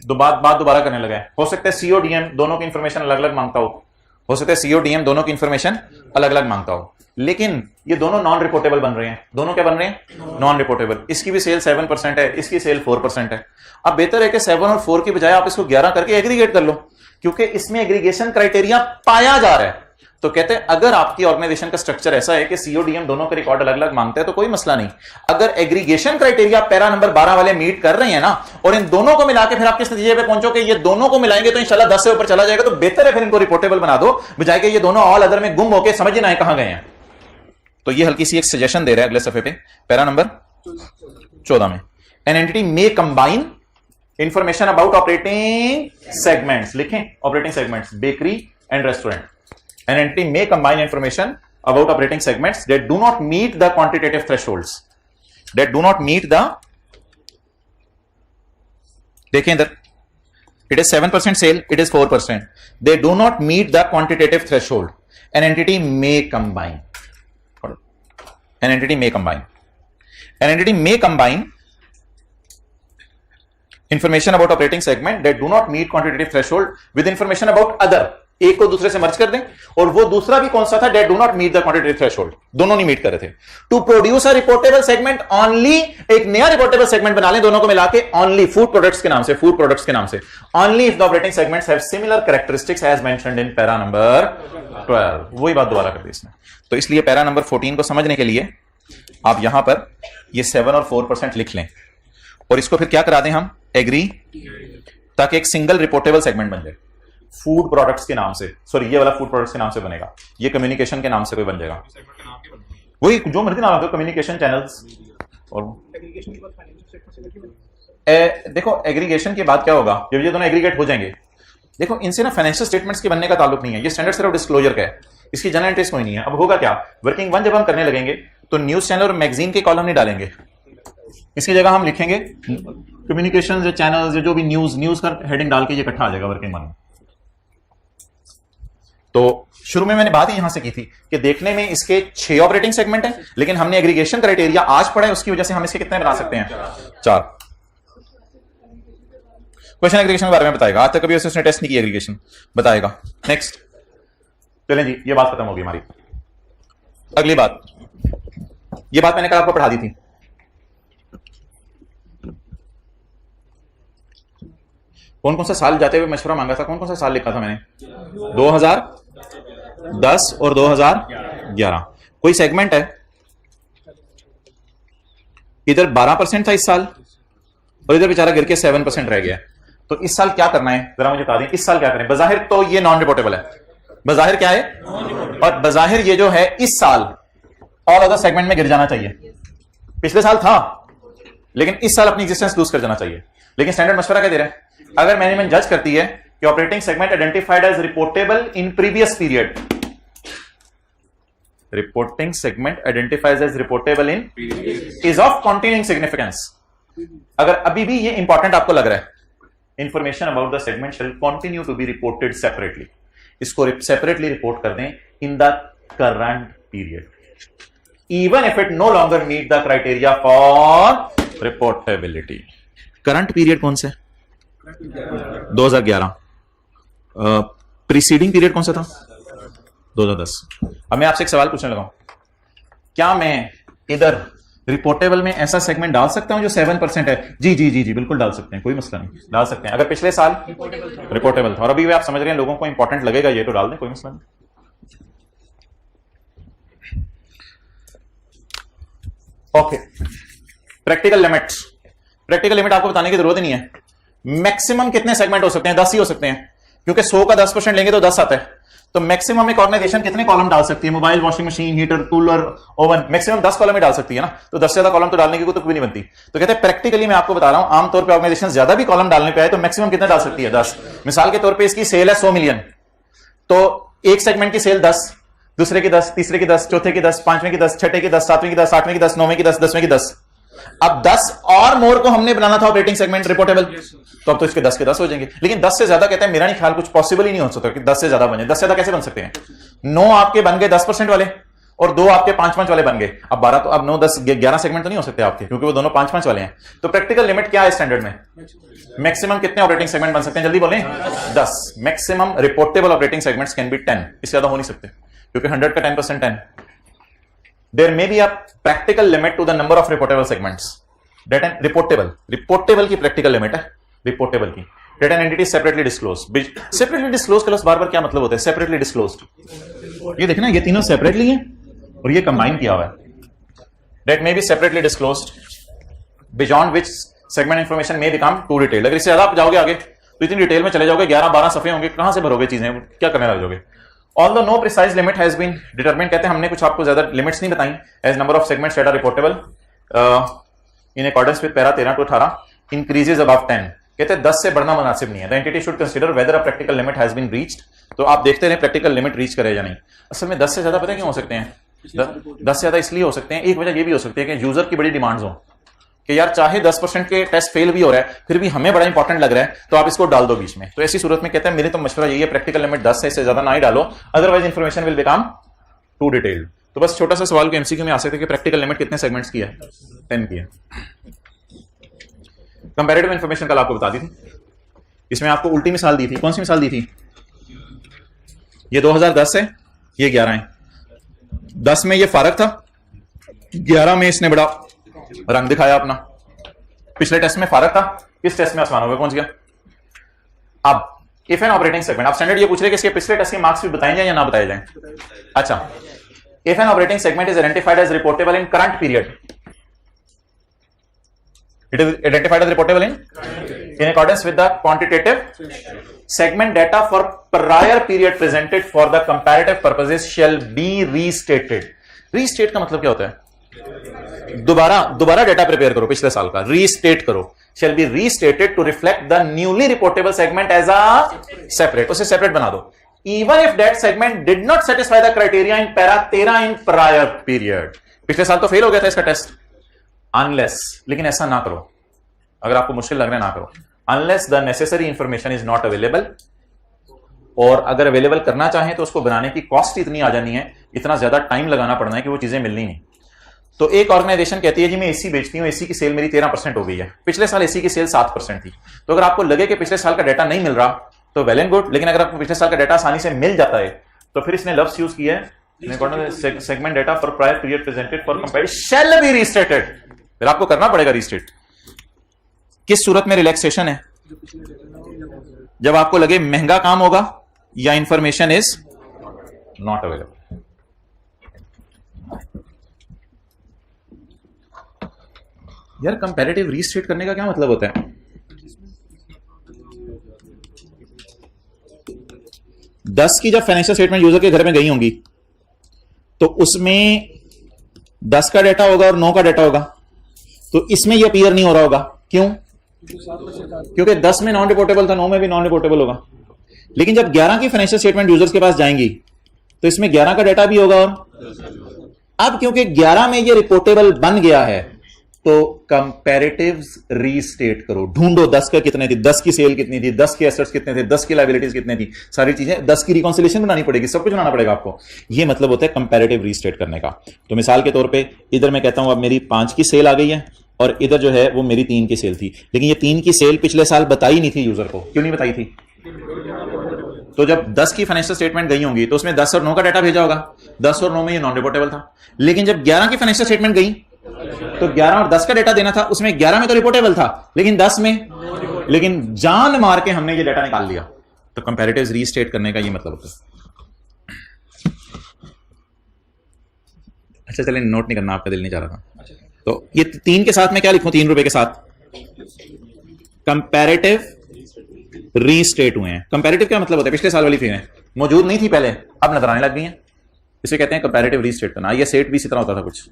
बात दोबारा करने लगा है। हो सकता है सीओडीएम दोनों की इंफॉर्मेशन अलग अलग मांगता हो सकता है सीओडीएम दोनों की इंफॉर्मेशन अलग अलग मांगता हो, लेकिन ये दोनों नॉन रिपोर्टेबल बन रहे हैं। दोनों क्या बन रहे हैं? Non reportable. इसकी भी सेल 7% है, इसकी सेल 4% है। अब बेहतर है कि 7 और 4 की बजाय आप इसको 11 करके एग्रीगेट कर लो, क्योंकि इसमें एग्रीगेशन क्राइटेरिया पाया जा रहा है। तो कहते हैं अगर आपकी ऑर्गेनाइजेशन का स्ट्रक्चर ऐसा है कि सीओडीएम दोनों के रिकॉर्ड अलग अलग मांगते हैं तो कोई मसला नहीं। अगर एग्रीगेशन क्राइटेरिया पैरा नंबर 12 वाले मीट कर रहे हैं ना, और इन दोनों को मिला के फिर आप किस नतीजे पे पहुंचो कि ये दोनों को मिलाएंगे तो इंशाल्लाह 10 से ऊपर चला जाएगा, तो बेहतर है फिर इनको रिपोर्टेबल बना दो, बजाय कि ये दोनों ऑल अदर में गुम होकर समझ ना आए कहां गए हैं। तो ये हल्की सी एक सजेशन दे रहा है अगले सफे पे, पैरा नंबर 14 में। An entity may combine information about operating segments लिखें, operating segments bakery and restaurant. An entity may combine information about operating segments that do not meet the quantitative thresholds, that do not meet the, देखें इधर, it is 7% sale, it is 4%. They do not meet the quantitative threshold. An entity may combine. An entity may combine. An entity may combine information about operating segment that do not meet quantitative threshold with information about other. एक को दूसरे से मर्ज कर दें, और वो दूसरा भी कौन सा था, that do not meet the quantitative threshold. दोनों नहीं मीट कर रहे थे. To produce a reportable segment only, एक नया reportable segment बना लें दोनों को मिला के, only food products के नाम से, food products के नाम से, only if the operating segments have similar characteristics as mentioned in para number 12. वही बात दोबारा कर दी इसने. तो इसलिए पैरा नंबर 14 को समझने के लिए आप यहां पर ये 7 और 4% लिख लें, और इसको फिर क्या करा दें हम, एग्री, ताकि एक सिंगल रिपोर्टेबल सेगमेंट बन जाए. फूड प्रोडक्ट्स के नाम से, सॉरी ये वाला फूड प्रोडक्ट्स के नाम से बनेगा, ये कम्युनिकेशन के नाम से कोई बन जाएगा, वही जो मर्जी नाम रखो, कम्युनिकेशन चैनल्स. और देखो एग्रीगेशन के बाद क्या होगा, जब ये दोनों एग्रीगेट हो जाएंगे, देखो इनसे ना फाइनेंशियल स्टेटमेंट्स के बनने का ताल्लुक नहीं है, ये स्टैंडर्ड सिर्फ डिस्क्लोजर का है, इसकी जनरल एंट्रीज कोई नहीं है. अब होगा क्या, वर्किंग वन जब हम करने लगेंगे तो न्यूज चैनल और मैगजीन के कॉलम नहीं डालेंगे, इसकी जगह हम लिखेंगे कम्युनिकेशन या चैनल्स या जो भी न्यूज का हेडिंग डाल के ये इकट्ठा आ जाएगा वर्किंग वन में. तो शुरू में मैंने बात ही यहां से की थी कि देखने में इसके 6 ऑपरेटिंग सेगमेंट हैं, लेकिन हमने एग्रीगेशन क्राइटेरिया आज पढ़ा है, उसकी वजह से हम इसके कितने बना सकते हैं, 4. क्वेश्चन एग्रीगेशन के बारे में बताएगा, आज तक कभी उसने टेस्ट नहीं किया, एग्रीगेशन बताएगा. नेक्स्ट चलें जी, ये बात खत्म होगी हमारी. अगली बात, ये बात मैंने कल आपको पढ़ा दी थी. कौन कौन सा साल जाते हुए मशवरा मांगा था, कौन कौन सा साल लिखा था मैंने, 2010 और 2011. कोई सेगमेंट है, इधर 12% था इस साल, और इधर बेचारा गिर के 7% रह गया. तो इस साल क्या करना है, जरा मुझे बता दें, इस साल क्या करें. बजाहिर तो ये नॉन रिपोर्टेबल है, बजाहिर क्या है, और बजाहिर ये जो है इस साल ऑल अदर सेगमेंट में गिर जाना चाहिए. पिछले साल था, लेकिन इस साल अपनी एग्जिस्टेंस लूज कर जाना चाहिए. लेकिन स्टैंडर्ड मशवरा क्या दे रहा है, अगर मैनेजमेंट जज करती है कि operating segment identified as reportable in previous period, reporting segment identified as reportable in is of continuing significance. अगर अभी भी ये इंपॉर्टेंट आपको लग रहा है, information about the segment shall continue to be reported separately, इसको सेपरेटली रिपोर्ट कर दें in the current period, even if it no longer meet the criteria for reportability. Current period कौन सा है, 2011. प्रीसीडिंग पीरियड कौन सा था, 2010. अब मैं आपसे एक सवाल पूछने लगा हूं, क्या मैं इधर रिपोर्टेबल में ऐसा सेगमेंट डाल सकता हूं जो 7% है? जी जी जी जी बिल्कुल डाल सकते हैं, कोई मसला नहीं, डाल सकते हैं. अगर पिछले साल रिपोर्टेबल था और अभी भी आप समझ रहे हैं लोगों को इंपॉर्टेंट लगेगा ये, तो डाल दें, कोई मसला नहीं. Okay, practical limits. Practical limit आपको बताने की जरूरत ही नहीं है. मैक्सिमम कितने सेगमेंट हो सकते हैं, 10 ही हो सकते हैं, क्योंकि 100 का 10% लेंगे तो 10 आता है. तो मैक्सिमम एक ऑर्गेनाइजेशन कितने कॉलम डाल सकती है, mobile, washing machine, heater, cooler, oven, maximum 10 column ही डाल सकती है ना. तो 10 से ज्यादा कॉलम तो डालने की कोई तुक भी नहीं बनती. तो कहते हैं प्रैक्टिकली मैं आपको बता रहा हूं, आमतौर पर ऑर्गेनाइजेशन ज्यादा भी कॉलम डालने पे आए तो मैक्सिमम कितना डाल सकती है, 10. मिसाल के तौर पर इसकी सेल है 100 मिलियन, तो एक सेगमेंट की सेल 10, दूसरे की 10, तीसरे की 10, चौथे की 10, पांचवें की 10, छठे की 10, सातवें की 10, आठवें की 10, नौवें की 10, 10वें की 10. अब 10 और मोर को हमने बनाना था ऑपरेटिंग सेगमेंट रिपोर्टेबल, तो अब तो इसके 10 के 10 हो जाएंगे. लेकिन 10 से ज्यादा कहते हैं मेरा नहीं ख्याल कुछ पॉसिबल ही नहीं हो सकता कि 10 से ज्यादा बने. 10 से ज्यादा कैसे बन सकते हैं, 9 आपके बन गए 10% वाले और 2 आपके 5-5 वाले बन गए. अब 12 तो अब 9, 10, 11 सेगमेंट तो नहीं हो सकते आपके, क्योंकि वो दोनों 5-5 वाले हैं. तो प्रैक्टिकल लिमिट क्या है स्टैंडर्ड में, मैक्सिमम कितने ऑपरेटिंग सेगमेंट बन सकते हैं, जल्दी बोलें, 10. Maximum reportable operating segments can be 10, इससे ज्यादा हो नहीं सकते, क्योंकि 100 का 10% 10. There may be a practical limit to the number of reportable segments. That an reportable की practical limit है, reportable की. That an entity is separately disclosed. Separately disclosed का बार बार क्या मतलब होता है, separately disclosed. ये देखना, ये तीनों separately हैं और ये combine किया हुआ है. That may be separately disclosed, beyond which segment information may become too detailed. अगर इससे ज्यादा आप जाओगे आगे तो इतनी डिटेल में चले जाओगे, 11-12 सफे होंगे, कहां से भरोगे चीजें, क्या करने लग जाओगे. Although no precise limit has been determined, कहते हैं हमने कुछ आपको ज्यादा लिमिट्स नहीं बताई, as number of segments that are reportable in accordance with para 13 to 18 increases above 10. कहते हैं 10 से बढ़ना मुनासिब नहीं है। The entity should consider whether a practical limit has been reached. तो आप देखते रहे प्रैक्टिकल लिमिट रीच करे या नहीं। असल में 10 से ज्यादा पता क्यों हो सकते हैं? 10 से ज्यादा इसलिए हो सकते हैं, एक वजह ये भी हो सकती है कि यूजर की बड़ी डिमांड्स हो कि यार चाहे 10% के टेस्ट फेल भी हो रहा है फिर भी हमें बड़ा इंपॉर्टेंट लग रहा है, तो आप इसको डाल दो बीच में। तो ऐसी सूरत में कहते हैं मेरी तो मशवरा यही है, प्रैक्टिकल लिमिट 10 से इससे ज्यादा ना ही डालो, otherwise information will become too detailed. तो बस छोटा सा सवाल के एमसीक्यू में आ सकते हैं कि प्रैक्टिकल लिमिट कितने सेगमेंट्स की है? 10 की है। कंपैरेटिव इंफॉर्मेशन कल आपको बता दी थी, इसमें आपको उल्टी मिसाल दी थी। कौन सी मिसाल दी थी? ये 2010 है, ये 11 है। 10 में ये फारक था, 11 में इसने बड़ा रंग दिखाया अपना। पिछले टेस्ट में फारक था, इस टेस्ट में आसमानों पे पहुंच गया। अब इफ एन ऑपरेटिंग सेगमेंट, आप स्टैंडर्ड ये पूछ रहे कि इसके पिछले टेस्ट के मार्क्स भी बताए जाए या ना बताए जाए? अच्छा, if an operating segment is identified as reportable in current period, it is identified as reportable in accordance with the quantitative segment data for prior period presented for the comparative purposes shall be restated। restate का मतलब क्या होता है? दोबारा data prepare करो पिछले साल का, रीस्टेट करो। shall be restated to reflect the newly reportable segment as a separate, उसे सेपरेट बना दो। even if that segment did not satisfy the criteria in para 13 in prior period। पिछले साल तो फेल हो गया था इसका टेस्ट। अनलेस, लेकिन ऐसा ना करो, अगर आपको मुश्किल लग रहा है ना करो। Unless the necessary information is not available, और अगर अवेलेबल करना चाहें तो उसको बनाने की कॉस्ट इतनी आ जानी है, इतना ज्यादा टाइम लगाना पड़ना है कि वो चीजें मिलनी नहीं। तो एक ऑर्गेनाइजेशन कहती है जी मैं एसी बेचती हूं, एसी की सेल मेरी 13% हो गई है, पिछले साल एसी की सेल 7% थी। तो अगर आपको लगे कि पिछले साल का डाटा नहीं मिल रहा तो वेल एंड गुड, लेकिन अगर आपको पिछले साल का डाटा आसानी से मिल जाता है तो फिर इसने लफ्ज यूज किया है segment data for prior period presented for compare shall be restated. फिर आपको करना पड़ेगा रीस्टेट। किस सूरत में रिलैक्सेशन है? जब आपको लगे महंगा काम होगा या इंफॉर्मेशन इज नॉट अवेलेबल। यार कंपैरेटिव रीस्टेट करने का क्या मतलब होता है? 10 की जब फाइनेंशियल स्टेटमेंट यूजर के घर में गई होंगी तो उसमें 10 का डाटा होगा और 9 का डाटा होगा, तो इसमें ये अपीयर नहीं हो रहा होगा। क्यों? क्योंकि 10 में नॉन रिपोर्टेबल था, 9 में भी नॉन रिपोर्टेबल होगा। लेकिन जब 11 की फाइनेंशियल स्टेटमेंट यूजर्स के पास जाएंगी तो इसमें 11 का डाटा भी होगा। और अब क्योंकि 11 में ये रिपोर्टेबल बन गया है तो कंपैरेटिव्स रीस्टेट करो, ढूंढो 10 का कितने थी, 10 की सेल कितनी थी, 10 के एसेट्स कितने थे, 10 की लायबिलिटीज कितनी थी, सारी चीजें 10 की रिकॉन्सिलेशन बनानी पड़ेगी, सब कुछ बनाना पड़ेगा आपको। ये मतलब होता है कंपैरेटिव रीस्टेट करने का। तो मिसाल के तौर पे इधर मैं कहता हूं अब मेरी 5 की सेल आ गई है और इधर जो है वो मेरी 3 की सेल थी, लेकिन ये 3 की सेल पिछले साल बताई नहीं थी यूजर को। क्यों नहीं बताई थी? तो जब 10 की फाइनेंशियल स्टेटमेंट गई होंगी तो उसमें 10 और 9 का डाटा भेजा होगा, 10 और 9 में ये नॉन रिपोर्टेबल था। लेकिन जब 11 की फाइनेंशियल स्टेटमेंट गई तो 11 और 10 का डाटा देना था, उसमें 11 में तो रिपोर्टेबल था लेकिन 10 में, लेकिन जान मार के हमने ये डाटा निकाल लिया। तो कंपैरेटिव्स रीस्टेट करने का ये मतलब होता है। अच्छा चलें, नोट नहीं करना, आपका दिल नहीं चाह रहा था। तो ये 3 के साथ में क्या लिखूं? 3 रुपए के साथ कंपैरेटिव रीस्टेट हुए हैं। कंपैरेटिव क्या मतलब होता है? पिछले साल वाली फीमें मौजूद नहीं थी पहले, अब नजर आने लग गई हैं, इसे कहते हैं कंपैरेटिव रीस्टेट करना। ये सेट भी इसी तरह होता था कुछ।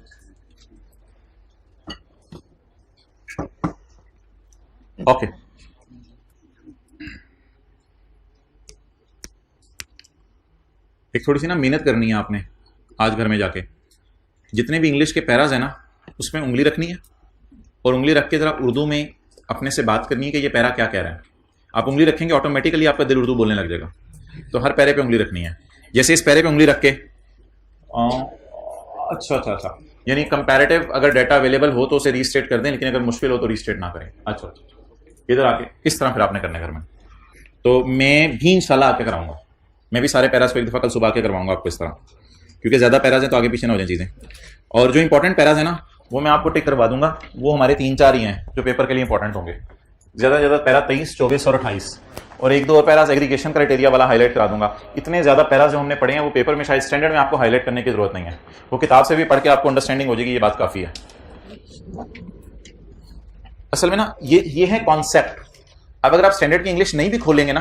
ओके, एक थोड़ी सी ना मेहनत करनी है आपने आज घर में जाके। जितने भी इंग्लिश के पैराज है ना उसमें उंगली रखनी है और उंगली रख के जरा उर्दू में अपने से बात करनी है कि ये पैरा क्या कह रहा है। आप उंगली रखेंगे ऑटोमेटिकली आपका दिल उर्दू बोलने लग जाएगा। तो हर पैरे पे उंगली रखनी है। जैसे इस पैरे पे उंगली रख के अच्छा, यानी कंपैरेटिव अगर डाटा अवेलेबल हो तो उसे रीस्टेट कर दें, लेकिन अगर मुश्किल हो तो रीस्टेट ना करें। अच्छा, इधर आके इस तरह फिर आपने करना घर में। तो मैं भी इंशाल्लाह आके कराऊंगा, मैं भी सारे पैराज को एक दफा कल सुबह के करवाऊंगा आपको इस तरह, क्योंकि ज्यादा पैराज है तो आगे पीछे ना हो जाए चीजें। और जो इंपॉर्टेंट पैराज है ना वो मैं आपको टिक करवा दूंगा, वो हमारे 3-4 ही हैं जो पेपर के लिए इंपॉर्टेंट होंगे। ज्यादा से ज्यादा पैरा 23, 24 और 28, और 1-2 और पैराज एग्रीगेशन क्राइटेरिया वाला हाईलाइट करा दूंगा। इतने ज्यादा पैराज जो हमने पढ़े हैं वो पेपर में शायद स्टैंडर्ड में आपको हाईलाइट करने की जरूरत नहीं है, वो किताब से भी पढ़ के आपको अंडरस्टैंडिंग हो जाएगी, ये बात काफी है। असल में ना ये है कॉन्सेप्ट। अब अगर आप स्टैंडर्ड की इंग्लिश नहीं भी खोलेंगे ना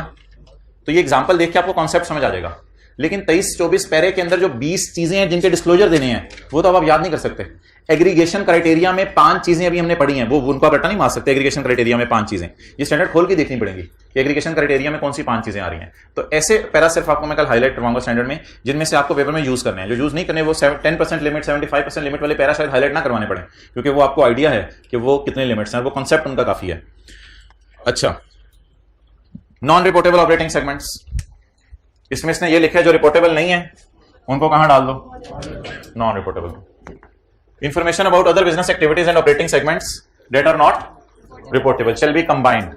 तो ये एग्जांपल देख के आपको कॉन्सेप्ट समझ आ जाएगा। लेकिन 23-24 पैरे के अंदर जो 20 चीजें हैं जिनके डिस्क्लोजर देने हैं वो तो अब आप याद नहीं कर सकते। एग्रीगेशन क्राइटेरिया में 5 चीजें अभी हमने पढ़ी हैं, वो उनको आप रट्टा नहीं मार सकते। एग्रीगेशन क्राइटेरिया में 5 चीजें, ये स्टैंडर्ड खोल के देखनी पड़ेगी कि एग्रीगेशन क्राइटेरिया में कौन सी 5 चीजें आ रही हैं। तो ऐसे पैरा सिर्फ आपको मैं कल हाईलाइट करवाऊंगा स्टैंडर्ड में, जिनमें से आपको पेपर में यूज करने हैं। जो यूज नहीं करने वो 10% लिमिट 75% लिमिट वाले पैरा शायद हाईलाइट ना करवाने पड़े, क्योंकि वो आपको आइडिया है कि वो कितने लिमिट्स हैं, वो कॉन्सेप्ट उनका काफी है। अच्छा, नॉन रिपोर्टेबल ऑपरेटिंग सेगमेंट्स, इसमें इसने ये लिखा है जो रिपोर्टेबल नहीं है उनको कहां डाल दो, non reportable. Information about other business activities and operating segments that are not reportable shall be combined.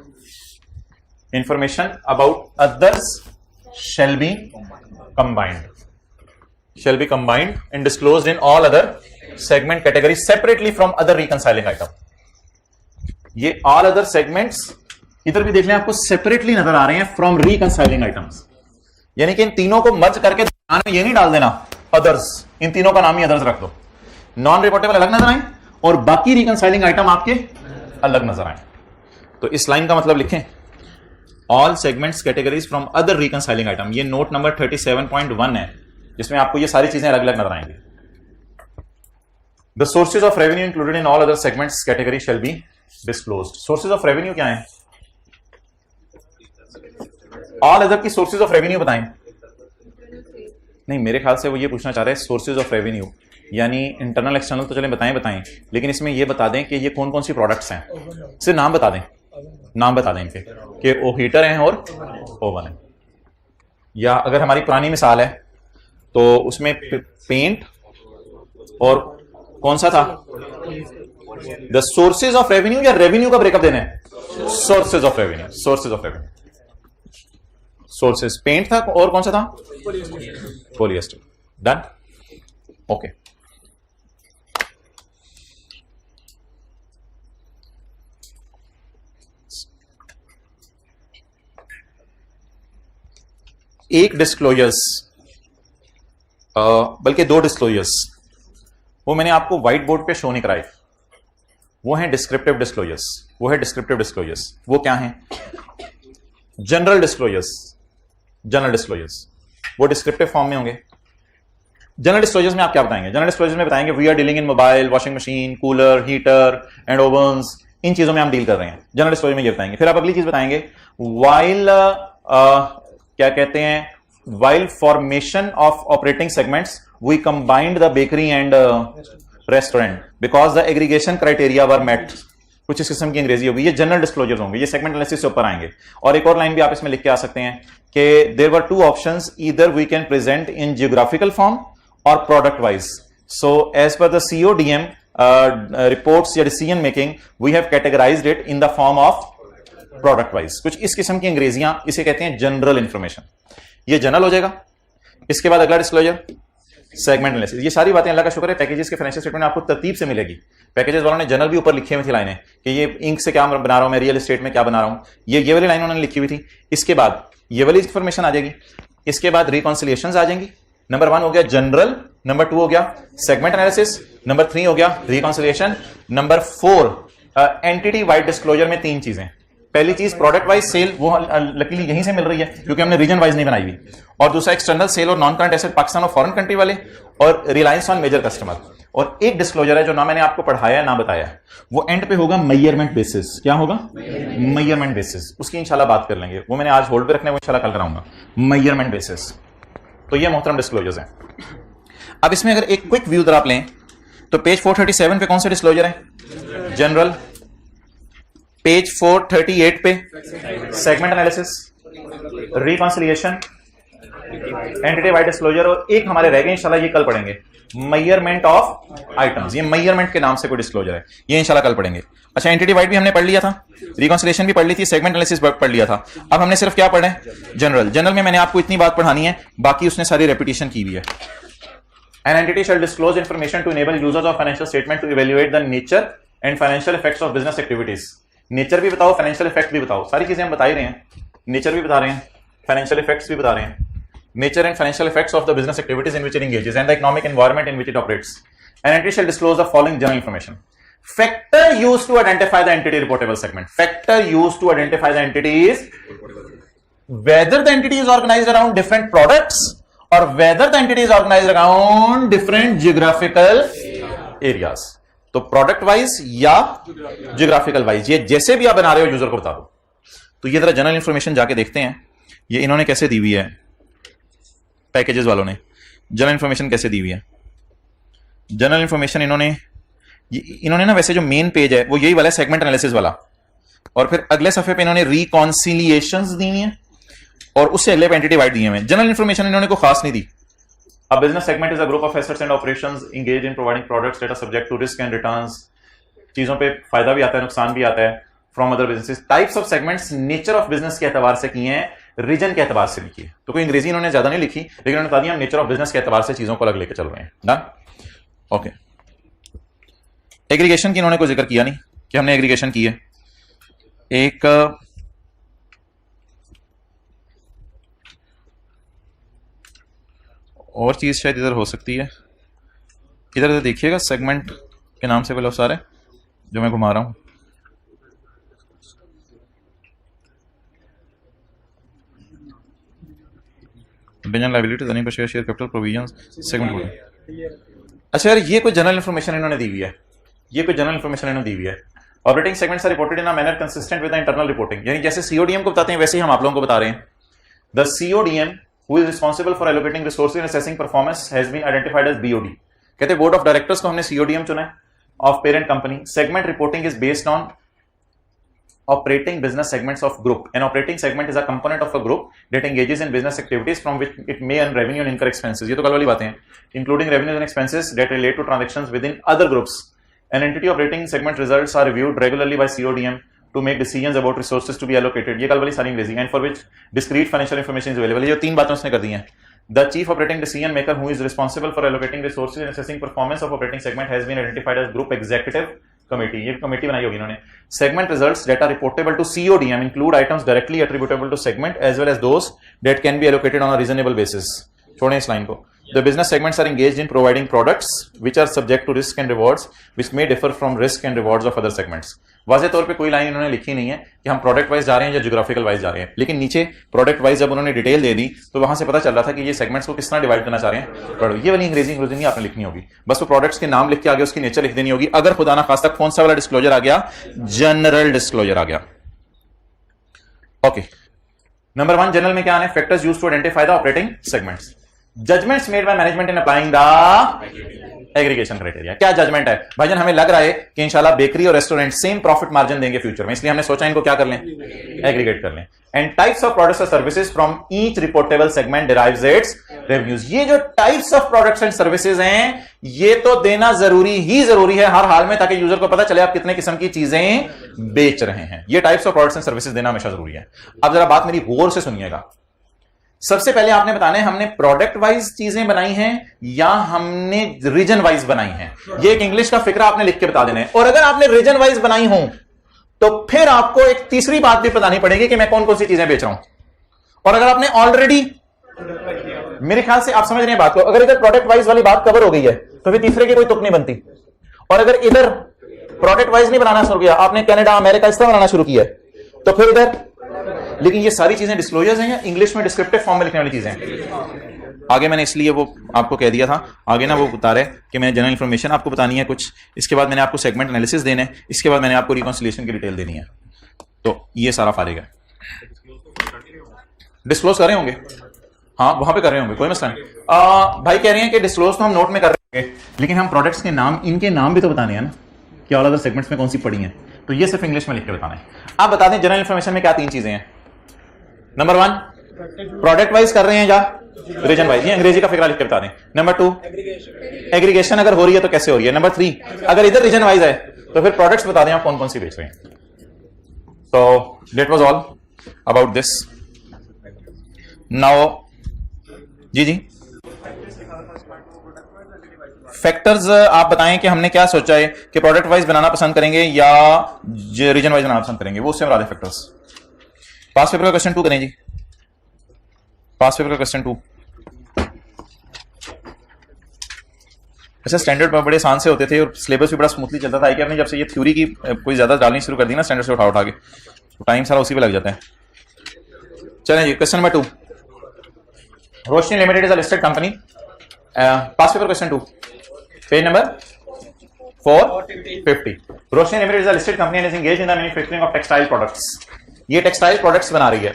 Information about others shall be combined, shall be combined and disclosed in all other segment category separately from other reconciling item. ये all other segments इधर भी देख लें, आपको separately नजर आ रहे हैं from reconciling items, यानी कि इन तीनों को मर्ज करके ध्यान में ये नहीं डाल देना अदर्स, इन तीनों का नाम ही अदर्स रख दो। नॉन रिपोर्टेबल अलग नजर आए और बाकी रिकंसाइलिंग आइटम आपके अलग नजर आए। तो इस लाइन का मतलब लिखें, all segments categories from other reconciling item. ये नोट नंबर 37.1 है, जिसमें आपको ये सारी चीजें अलग अलग नजर आएंगी। The sources of revenue included in all other segments category shall be disclosed. Sources of revenue क्या है? ऑल अदर की सोर्सेज ऑफ रेवेन्यू बताएं। नहीं, मेरे ख्याल से वो ये पूछना चाह रहे हैं सोर्सेज ऑफ रेवेन्यू, यानी इंटरनल एक्सटर्नल तो चले बताएं, लेकिन इसमें ये बता दें कि ये कौन कौन सी प्रोडक्ट्स हैं, सिर्फ नाम बता दें, नाम बता दें इनके कि वो हीटर हैं और ओवन है। या अगर हमारी पुरानी मिसाल है तो उसमें पेंट और कौन सा था, द सोर्सेज ऑफ रेवेन्यू या रेवेन्यू का ब्रेकअप देना है, sources of revenue, sources of revenue. Sources paint था और कौन सा था, पॉलिएस्टर। Done, okay. एक डिस्क्लोजर्स, बल्कि 2 डिस्क्लोजर्स, वो मैंने आपको व्हाइट बोर्ड पे शो नहीं कराए, वो है डिस्क्रिप्टिव डिस्क्लोजर्स। वो है डिस्क्रिप्टिव डिस्क्लोजर्स। वो क्या है? जनरल डिस्क्लोजर्स, जनरल डिस्क्लोजर्स वो डिस्क्रिप्टिव फॉर्म में होंगे। जनरल डिस्क्लोजर्स में आप क्या बताएंगे? जनरल डिस्क्लोजर्स में बताएंगे we are dealing in mobile, washing machine, cooler, heater and ovens, इन चीजों में हम डील कर रहे हैं। जनरल डिस्क्लोजर में ये बताएंगे। फिर आप अगली चीज बताएंगे वाइल क्या कहते हैं, while formation of operating segments we combined the bakery and restaurant because the aggregation criteria were met. कुछ इस किस्म की अंग्रेजी होगी। ये जनरल डिस्क्लोजर्स होंगे, ये सेगमेंट एनालिसिस से ऊपर आएंगे। और एक और लाइन भी आप इसमें लिख के आ सकते हैं कि there were 2 options, either we can present in geographical form और product wise. So as per the CODM reports या decision making we have categorised it in the form of product wise. कुछ इस किस्म की अंग्रेजियां, इसे कहते हैं जनरल इंफॉर्मेशन। ये जनरल हो जाएगा। इसके बाद अगला डिस्क्लोजर सेगमेंट एनालिसिस। ये सारी बातें अल्लाह का शुक्र है पैकेजेस के फाइनेंशियल स्टेटमेंट आपको तरतीब से मिलेगी। पैकेजेस वालों ने जनरल भी ऊपर लिखे हुए थे लाइनें कि ये इंक से क्या बना रहा हूं मैं, रियल एस्टेट में क्या बना रहा हूं, ये वाली लाइन उन्होंने लिखी हुई थी। इसके बाद ये वाली इंफॉर्मेशन आ जाएगी। इसके बाद रिकॉन्सिलिएशंस आ जाएंगी। नंबर 1 हो गया जनरल, नंबर 2 हो गया सेगमेंट एनालिसिस, नंबर 3 हो गया reconciliation, number 4 entity wide disclosure में 3 चीजें। पहली चीज प्रोडक्ट वाइज सेल, वो लकीली यहीं से मिल रही है क्योंकि हमने रीजन वाइज नहीं बनाई हुई। और दूसरा एक्सटर्नल सेल और नॉन करंट एसेट पाकिस्तान और फॉरेन कंट्री वाले, और रिलायंस ऑन मेजर कस्टमर। और एक डिस्क्लोजर है जो ना मैंने आपको पढ़ाया ना बताया, वो एंड पे होगा मेजरमेंट बेसिस। क्या होगा? Measurement basis. उसकी इंशाल्लाह बात कर लेंगे, वो मैंने आज होल्ड पे रखने, वो इंशाल्लाह कल कराऊंगा। Measurement basis. तो ये मोहतरम डिस्क्लोजर्स हैं। अब इसमें अगर एक क्विक व्यू आप लें तो पेज 437 पे कौन से डिस्क्लोजर है? जनरल। पेज 438 पे segment analysis, reconciliation, entity wide disclosure, और एक हमारे रह गए इंशाल्लाह, ये कल पढ़ेंगे, मेजरमेंट ऑफ आइटम्स। ये मेजरमेंट के नाम से कोई डिस्क्लोजर है, ये इंशाल्लाह कल पढ़ेंगे। अच्छा, एंटिटी वाइड भी हमने पढ़ लिया था, रिकॉन्सिलिएशन भी पढ़ ली थी, सेगमेंट एनालिसिस पढ़ लिया था। अब हमने सिर्फ क्या पढ़े? जनरल। जनरल में मैंने आपको इतनी बात पढ़ानी है, बाकी उसने सारी रेपिटेशन की हुई है। An entity shall disclose information to enable users of financial statement to evaluate the nature and financial effects of business activities. Nature भी बताओ, फाइनेंशियल इफेक्ट भी बताओ, सारी चीजें हम बता ही रहे हैं। नेचर भी बता रहे हैं, फाइनेंशियल इफेक्ट्स भी बता रहे हैं। Nature and financial effects of the business activities in which it engages and the economic environment in which it operates. An entity shall disclose the following general information. Factor used to identify the entity reportable segment. Factor used to identify the entity is whether the entity is organized around different products और whether the entity is organised around different geographical areas. तो product wise या geographical wise, ये जैसे भी आप बना रहे हो यूजर को बता दो। तो ये जरा जनरल इंफॉर्मेशन जाके देखते हैं, ये इन्होंने कैसे दी हुई है, पैकेजेस वालों ने जनरल इंफॉर्मेशन कैसे दी हुई है। जनरल इंफॉर्मेशन इन्होंने ना वैसे जो मेन पेज है वो यही वाला सेगमेंट एनालिसिस वाला, और फिर अगले सफे पे इन्होंने रिकॉन्सिलिएशंस दी हुई है और उससे अगले पे एंटिटी वाइड दिए हुए हैं। जनरल इंफॉर्मेशन इन्होंने को खास नहीं दी। A business segment is a group of assets and operations engaged in providing products that are subject to risk and returns। चीजों पे फायदा भी आता है, नुकसान भी आता है from other businesses. Types of segments nature of business के एतबार से किए हैं, रीजन के एतबार से लिखी है। तो कोई अंग्रेजी इन्होंने ज्यादा नहीं लिखी, लेकिन उन्होंने बता दिया हम नेचर ऑफ बिजनेस के एतबार से चीजों को अलग लेकर चल रहे हैं। Done, okay. एग्रीगेशन की इन्होंने कोई जिक्र किया नहीं कि हमने एग्रीगेशन की है। एक और चीज शायद इधर हो सकती है, इधर देखिएगा सेगमेंट के नाम से बोलो सारे जो मैं घुमा रहा हूं। Business liabilities, earning per share, share capital, provisions, segment code. अच्छा यार, ये कोई जनरल इंफॉर्मेशन इन्होंने दी हुई है, ये कोई जनरल इंफॉर्मेशन इन्होंने दी हुई है। Operating segments are reported in a manner consistent with the internal reporting, यानी जैसे सीओडीएम को बताते हैं वैसे ही हम आप लोगों को बता रहे हैं। The CODM who is responsible for allocating resources and assessing performance has been identified as BOD। कहते हैं बोर्ड ऑफ डायरेक्टर्स को हमने CODM चुना है of parent company. Segment reporting is based on operating business segments of group। An operating segment is a component of a group that engages in business activities from which it may earn revenue and incur expenses। ये तो कल वाली बातें हैं, including revenues and expenses that relate to transactions within other groups। An entity operating segment results are reviewed regularly by CODM to make decisions about resources to be allocated। ये कल वाली सारी अंग्रेजी, and for which discrete financial information is available। ये तीन बातें उसने कर दी हैं। The chief operating decision maker who is responsible for allocating resources and assessing performance of operating segment has been identified as group executive committee। ये committee बनाई होगी इन्होंने। Segment results that are reportable to CODM include items directly attributable to segment as well as those that can be allocated on a reasonable basis। छोड़ें इस line को। The business segments are engaged in providing products which are subject to risk and rewards which may differ from risk and rewards of other segments। वाज़े तौर पे कोई line इन्होंने लिखी नहीं है कि हम प्रोडक्ट वाइज जा रहे हैं या जियोग्राफिकल वाइज जा रहे हैं, लेकिन नीचे प्रोडक्ट वाइज जब उन्होंने डिटेल दे दी तो वहां से पता चल रहा था कि ये सेगमेंट्स को किस तरह डिवाइड करना चाह रहे हैं। ये वाली अंग्रेजी नहीं आपने लिखनी होगी, बस वो प्रोडक्ट्स के नाम लिख के आगे उसकी नेचर लिख देनी होगी। अगर खुदा ना खास्ता कौन सा वाला डिस्क्लोजर आ गया, जनरल डिस्क्लोजर आ गया। ओके, नंबर 1 जनरल में क्या आने, factors used to identify the operating segments. Judgements made by management in applying the aggregation criteria. क्या जजमेंट है भाईजान, हमें लग रहा है कि इंशाल्लाह बेकरी और रेस्टोरेंट सेम प्रॉफिट मार्जिन देंगे फ्यूचर में, इसलिए हमने सोचा इनको क्या कर लें, एग्रीगेट कर लें। एंड टाइप्स ऑफ प्रोडक्ट्स और services from each reportable segment derives it's revenues. ये जो types of products and services हैं ये तो देना जरूरी है हर हाल में, ताकि यूजर को पता चले आप कितने किस्म की चीजें बेच रहे हैं। ये types of products and services देना हमेशा जरूरी है। अब जरा बात मेरी गौर से सुनिएगा। सबसे पहले आपने बताना है हमने प्रोडक्ट वाइज चीजें बनाई हैं या हमने रीजन वाइज बनाई हैं। ये एक इंग्लिश का फिक्रा आपने लिख के बता देना है। और अगर आपने रीजन वाइज बनाई हो तो फिर आपको एक तीसरी बात भी बतानी पड़ेगी कि मैं कौन कौन सी चीजें बेच रहा हूं। और अगर आपने ऑलरेडी, मेरे ख्याल से आप समझ रहे हैं बात को, अगर इधर प्रोडक्ट वाइज वाली बात कवर हो गई है तो फिर तीसरे की कोई तुक नहीं बनती। और अगर इधर प्रोडक्ट वाइज नहीं बनाना शुरू किया आपने, कनाडा अमेरिका इस तरह बनाना शुरू किया है, तो फिर इधर, लेकिन ये सारी चीजें डिस्क्लोजर्स हैं या इंग्लिश में डिस्क्रिप्टिव फॉर्म में लिखने वाली चीजें। आगे मैंने इसलिए वो आपको कह दिया था, आगे ना वो बता रहे कि मैंने जनरल इंफॉर्मेशन आपको बतानी है कुछ, इसके बाद मैंने आपको सेगमेंट एनालिसिस देने हैं, इसके बाद मैंने आपको रिकॉन्सिलिएशन की डिटेल देनी है। तो ये सारा फारिग है। डिस्क्लोज कर रहे होंगे, हाँ वहां पे कर रहे होंगे, कोई मसला नहीं। भाई कह रहे हैं कि डिस्क्लोज तो हम नोट में कर रहे होंगे, लेकिन हम प्रोडक्ट्स के नाम, इनके नाम भी तो बताने हैं ना कि ऑल अदर सेगमेंट्स में कौन सी पड़ी हैं, तो ये सिर्फ इंग्लिश में लिख के बताना है। आप बता दें जनरल इंफॉर्मेशन में क्या 3 चीजें हैं। नंबर 1 प्रोडक्ट वाइज कर रहे हैं या रीजन वाइज, ये अंग्रेजी का फिक्रा लिख के बता दें। नंबर 2 एग्रीगेशन अगर हो रही है तो कैसे हो रही है। नंबर 3 अगर इधर रीजन वाइज है तो फिर प्रोडक्ट्स बता दें आप कौन कौन सी बेच रहे हैं। तो that was all about this. Now जी फैक्टर्स आप बताएं कि हमने क्या सोचा है कि प्रोडक्ट वाइज बनाना पसंद करेंगे या रीजन वाइज बनाना पसंद करेंगे, वो उससे बता दें फैक्टर्स। पास पेपर का क्वेश्चन 2 करें जी, पास पेपर का क्वेश्चन 2। अच्छा स्टैंडर्ड में बड़े आसान से होते थे और सिलेबस भी बड़ा स्मूथली चलता था। आई ने जब से ये थ्योरी की कोई ज्यादा डालनी शुरू कर दी ना स्टैंडर्ड से उठा के, तो टाइम सारा उसी पे लग जाता है। चलें जी question number 2। Roshni Limited is a listed company. Past paper question 2, page number 450. Roshni Limited is a listed company and is engaged in the manufacturing of textile products. ये टेक्सटाइल प्रोडक्ट्स बना रही है.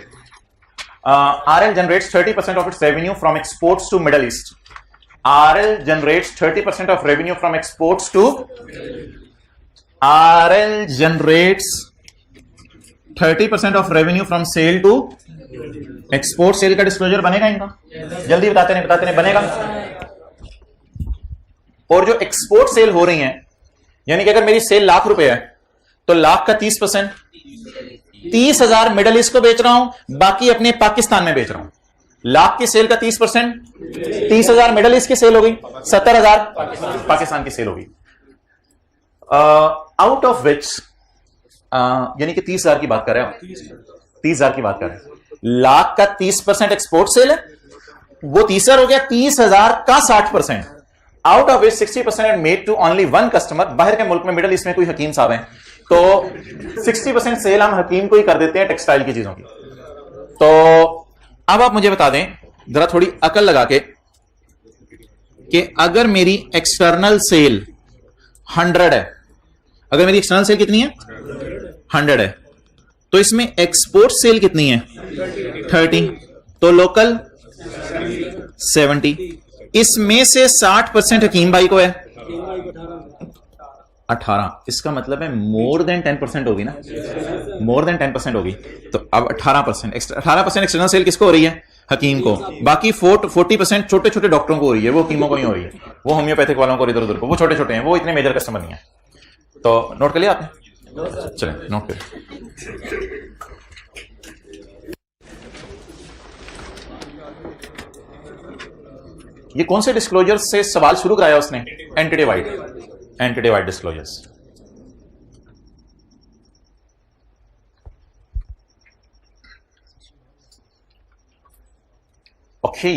RL generates 30% of its revenue from exports to Middle East. RL generates 30% of revenue from exports to RL generates 30% of revenue from sale to export. Sale का disclosure बनेगा इनका? जल्दी बताते नहीं बनेगा. और जो एक्सपोर्ट सेल हो रही है, यानी कि अगर मेरी सेल लाख रुपए है तो लाख का 30%, 30,000 मिडल ईस्ट को बेच रहा हूं, बाकी अपने पाकिस्तान में बेच रहा हूं. लाख की सेल का 30%, 30,000 मिडल ईस्ट की सेल हो गई, 70,000 पाकिस्तान की सेल हो गई. आउट ऑफ विच, यानी कि 30,000 की बात कर रहे हैं, 30,000 की बात कर रहे हैं. लाख का 30% एक्सपोर्ट सेल है, वो 30,000 हो गया. 30,000 का 60%, out of which 60% made to only one customer. बाहर के मुल्क में, मिडल ईस्ट में कोई हकीम साहब हैं, तो 60% सेल हम हकीम को ही कर देते हैं टेक्सटाइल की चीजों की. तो अब आप मुझे बता दें जरा थोड़ी अकल लगा के कि अगर मेरी एक्सटर्नल सेल 100 है, अगर मेरी एक्सटर्नल सेल कितनी है 100 है, तो इसमें एक्सपोर्ट सेल कितनी है 30, तो लोकल 70. इसमें से 60% हकीम भाई को है 18. इसका मतलब है मोर देन 10% होगी ना, मोर देन 10% होगी. तो अब 18% एक्सटर्नल सेल किसको हो रही है हकीम को, बाकी 40% छोटे छोटे डॉक्टरों को हो रही है, वो हकीमों को नहीं हो रही है, वो होम्योपैथिक वालों को, इधर उधर को, वो छोटे छोटे हैं, वो इतने मेजर कस्टमर नहीं है. तो नोट कर लिया आपने? चलें नोट करें. ये कौन से डिस्क्लोजर से सवाल शुरू कराया उसने? Entity wide disclosures. ओके,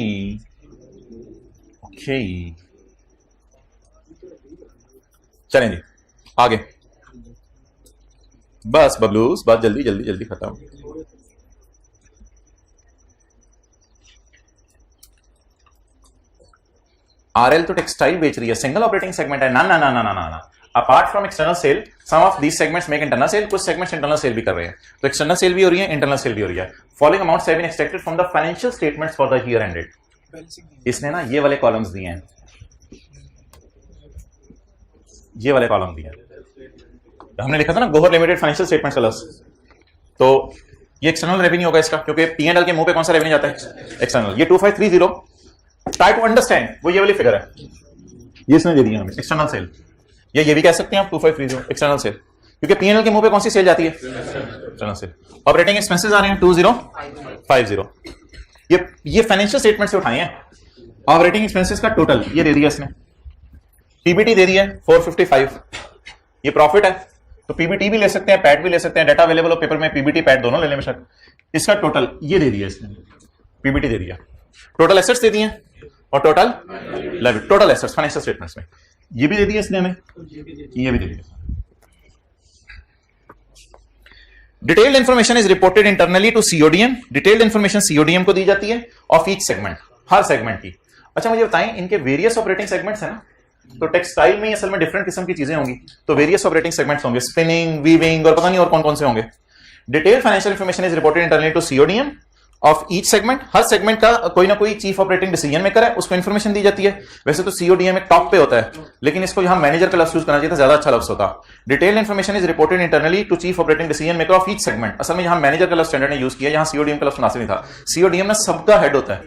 चलें जी आगे. बस बबलूस, बात जल्दी खत्म. आरएल तो टेक्सटाइल बेच रही है, सिंगल ऑपरेटिंग सेगमेंट है. ना. Apart from external sale, some of these segments make internal sale. कुछ सेगमेंट्स इंटरनल सेल भी कर रहे हैं, तो एक्सटर्नल सेल भी हो रही है, इंटरनल सेल भी हो रही है. Following amounts have been extracted from the financial statements for the year ended. इसने ना ये वाले कॉलम्स दिए हैं, ये वाले कॉलम दिए हैं. हमने लिखा था ना Gohar limited financial statements colours, तो ये एक्सटर्नल रेवेन्यू होगा इसका, क्योंकि P&L के मुंह पे कौन सा रेवेन्यू जाता है एक्सटर्नल. ये 2530 ट्राई टू अंडरस्टैंड, वो ये वाली फिगर है, ये इसने दे दिया हमें एक्सटर्नल सेल. ये भी कह सकते हैं आप 2530 एक्सटर्नल सेल, क्योंकि P&L के मुंह पे कौन सी सेल जाती है एक्सटर्नल सेल. ऑपरेटिंग एक्सपेंसेस आ रहे हैं 2050. ये फाइनेंशियल स्टेटमेंट से उठाए हैं. ऑपरेटिंग एक्सपेंसेस का टोटल ये दे दिया इसने, पीबीटी दे दिया 455. ये प्रॉफिट है, तो पीबीटी भी ले सकते हैं, पैट भी ले सकते हैं. डाटा अवेलेबल हो पेपर में, पीबीटी पैट दोनों ले लें बेशक. इसका टोटल ये दे दिया इसने, पीबीटी दे दिया. टोटल एसेट्स दे दिए और टोटल एसेट्स फाइनेंशियल स्टेटमेंट्स में ये भी दे दिया इसने हमें, ये भी दे दिया. Detailed information is reported internally to CODM. Detailed information CODM को दी जाती है ऑफ ईच सेगमेंट, हर सेगमेंट की. अच्छा मुझे बताएं, इनके वेरियस ऑपरेटिंग सेगमेंट्स है ना, तो टेक्सटाइल में असल में डिफरेंट किस्म की चीजें होंगी, तो वेरियस ऑपरेटिंग सेगमेंट्स होंगे, स्पिनिंग, वीविंग और पता नहीं और कौन कौन से होंगे. Detailed financial information is reported internally to CODM of each segment. हर सेगमेंट का कोई ना कोई चीफ ऑपरेटिंग डिसीजन मेकर है, उसको इंफॉर्मेशन दी जाती है. वैसे तो सीओडीएम एक टॉप पे होता है, लेकिन इसको यहां मैनेजर का लफ्ज यूज करना चाहिए था, ज्यादा अच्छा लफ्ज होता. Detailed information is reported internally to chief operating decision maker of each segment. असल में यहां मैनेजर का लफ्ज स्टैंडर्ड ने यूज किया, यहां सीओडीएम का लफ्ज मुनासिब नहीं था. सीओडीएम ना सबका हेड होता है.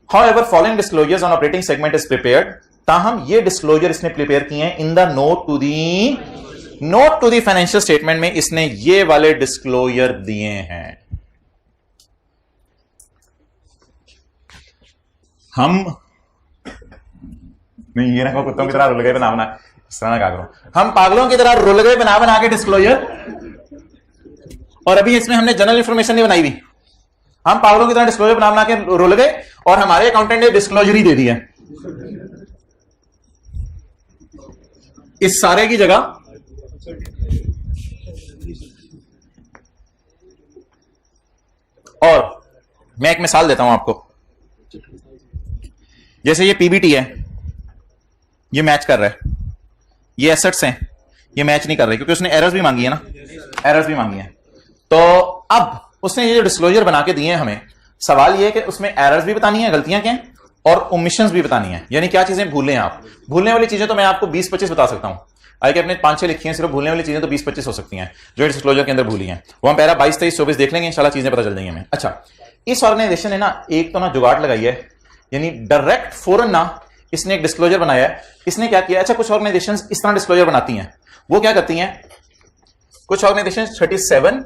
However, following disclosures on operating segment is prepared. ताहम ये डिस्क्लोजर इसने प्रिपेयर किए हैं in the note to the financial statement में. इसने ये वाले डिस्क्लोजर दिए हैं. हम नहीं, ये ना कुत्तों की तरह रुल गए बना इस तरह ना करो. हम पागलों की तरह रुल गए बना के डिस्क्लोजर, और अभी इसमें हमने जनरल इंफॉर्मेशन नहीं बनाई हुई. हम पागलों की तरह डिस्क्लोजर बना के रुल गए, और हमारे अकाउंटेंट ने डिस्क्लोजर ही दे दिया इस सारे की जगह. और मैं एक मिसाल देता हूं आपको. जैसे ये पीबीटी है, ये मैच कर रहा है, ये एसेट्स हैं, ये मैच नहीं कर रहे क्योंकि उसने एरर्स भी मांगी है ना, एरर्स भी मांगी है। तो अब उसने ये जो डिस्क्लोजर बना के दिए हैं हमें, सवाल ये है कि उसमें एरर्स भी बतानी है, गलतियां क्या हैं, और ओमिशंस भी बतानी है, यानी क्या चीजें भूलें आप। भूलने वाली चीजें तो मैं आपको 20-25 बता सकता हूं, आई के अपने 5-6 लिखी हैं, सिर्फ भूलने वाली चीजें तो 20-25 हो सकती हैं जो डिस्क्लोजर के अंदर भूली हैं। वो हम पैरा 22, 23, 24 देख लेंगे, इंशाल्लाह चीजें पता चल जाएंगी हमें। अच्छा, इस ऑर्गेनाइजेशन ने ना एक तो ना जुगाड़ लगाई है, यानी डायरेक्ट फौरन ना इसने एक डिस्क्लोजर बनाया है। इसने क्या किया, अच्छा कुछ ऑर्गेनाइजेशंस इस तरह डिस्क्लोजर बनाती हैं, वो क्या करती हैं, कुछ ऑर्गेनाइजेशंस 37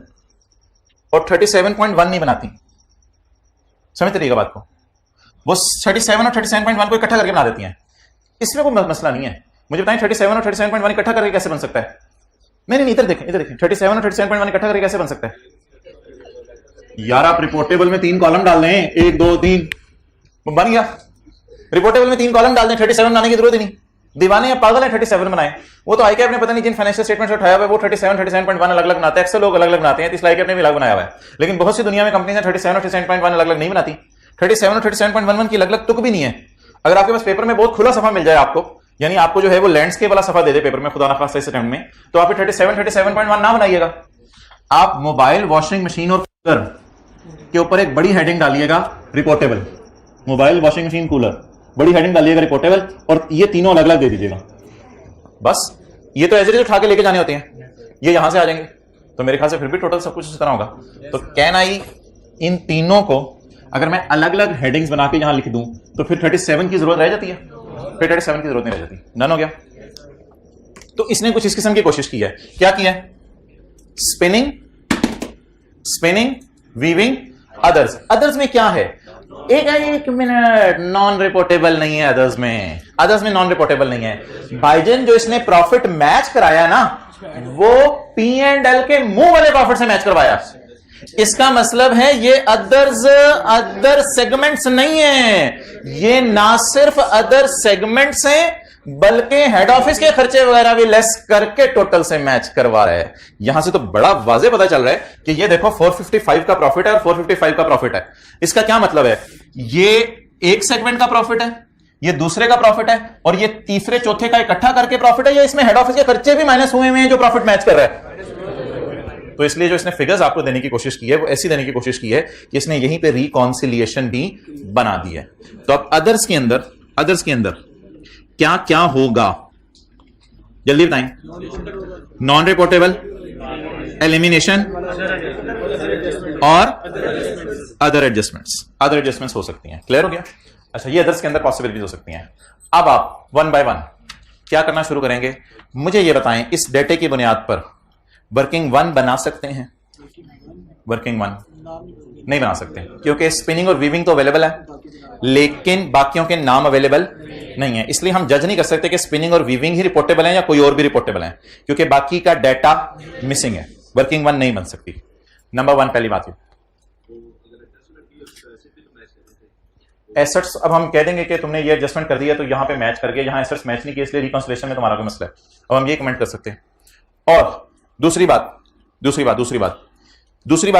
और 37.1 नहीं बनाती, समझते रहिएगा बात को, वो 37 और 37.1 को इकट्ठा करके बना देती हैं। इसमें कोई मसला नहीं है, मुझे बताएं 37 और 37.1 इकट्ठा करके कैसे बन सकता है। नहीं, इधर देखें, 37 और 37.1 इकट्ठा करके कैसे बन सकता है यार। आप रिपोर्टेबल में 3 कॉलम डाल दें, 1 2 3 बन गया। रिपोर्टेबल में 3 कॉलम डाल दें, 37 बनाने की जरूरत ही नहीं। दीवाने या पागल है 37 बनाए, वो तो आई कैप ने पता नहीं जिन फाइनेंशियल स्टेटमेंट से उठाया हुआ है वो 37 37.1 अलग अलग बनाते हैं, अक्सर लोग अलग अलग बनाते हैं, इस लाइक ने भी अलग बनाया हुआ है। लेकिन बहुत सी दुनिया में कंपनी 37 और 37.1 अलग अलग नहीं बनाती, 37 और 37.11 की अलग अलग तुक भी नहीं है। अगर आपके पास पेपर में बहुत खुला सफा मिल जाए आपको, यानी आपको जो है वो लैंडस्केप वाला सफा दे दे पेपर में, खुदा ना खास्ता इस अटेम्प्ट में, तो आप 37 37.1 ना बनाइएगा। आप मोबाइल, वॉशिंग मशीन और कूलर के ऊपर एक बड़ी हेडिंग डालिएगा reportable, mobile, washing machine, cooler, बड़ी हेडिंग डालिएगा रिपोर्टेबल, और ये तीनों अलग अलग दे दीजिएगा। बस ये तो एज इट इज उठा के लेके जाने होते हैं, ये यहां से आ जाएंगे, तो मेरे ख्याल से फिर भी टोटल सब कुछ इस तरह होगा। तो कैन आई इन तीनों को अगर मैं अलग अलग हेडिंग्स बना के यहां लिख दूं तो फिर 37 की जरूरत रह जाती है, फिर 37 की जरूरत नहीं रह जाती, डन हो गया। तो इसने कुछ इस किस्म की कोशिश की है, क्या किया है, स्पिनिंग, वीविंग, अदर्स में क्या है, एक मिनट, नॉन रिपोर्टेबल नहीं है अदर्स में नॉन रिपोर्टेबल नहीं है। भाईजन जो इसने प्रॉफिट मैच कराया ना, वो P&L के मुंह वाले प्रॉफिट से मैच करवाया। इसका मतलब है ये अदर सेगमेंट्स नहीं है, ये ना सिर्फ अदर सेगमेंट्स हैं बल्कि हेड ऑफिस के खर्चे वगैरह भी लेस करके टोटल से मैच करवा रहा है। यहां से तो बड़ा वाजे पता चल रहा है कि ये देखो 455 का प्रॉफिट है और 455 का प्रॉफिट है। इसका क्या मतलब है, ये एक सेगमेंट का प्रॉफिट है, ये दूसरे का प्रॉफिट है, और ये तीसरे चौथे का इकट्ठा करके प्रॉफिट है, या इसमें हेड ऑफिस के खर्चे भी माइनस हुए हैं जो प्रॉफिट मैच कर रहा है। तो इसलिए जो इसने फिगर्स आपको देने की कोशिश की है वो ऐसी देने की कोशिश की है कि इसने यहीं पे रिकॉन्सिलिएशन भी बना दी है। तो अब अदर्स के अंदर क्या क्या होगा जल्दी बताएं, नॉन रिपोर्टेबल, एलिमिनेशन और अदर एडजस्टमेंट्स हो सकती हैं। क्लियर हो गया। अच्छा, ये अदर्स के अंदर पॉसिबिलिटीज हो सकती हैं। अब आप 1 बाय 1 क्या करना शुरू करेंगे, मुझे ये बताएं, इस डेटे की बुनियाद पर वर्किंग 1 बना सकते हैं? वर्किंग 1 नहीं बना सकते क्योंकि स्पिनिंग और वीविंग तो अवेलेबल है, लेकिन बाकियों के नाम अवेलेबल नहीं है। इसलिए हम जज नहीं कर सकते कि स्पिनिंग और वीविंग ही रिपोर्टेबल है या कोई और भी रिपोर्टेबल है, क्योंकि बाकी का डाटा मिसिंग है। वर्किंग 1 नहीं बन सकती, नंबर 1 पहली बात है। एसेट्स, अब हम कह देंगे कि तुमने ये एडजस्टमेंट कर दिया तो यहां पे मैच कर गया, यहां एसेट्स मैच नहीं किए इसलिए रिकंसिलिएशन में तुम्हारा कोई मसला है, अब हम ये कमेंट कर सकते हैं। और दूसरी बात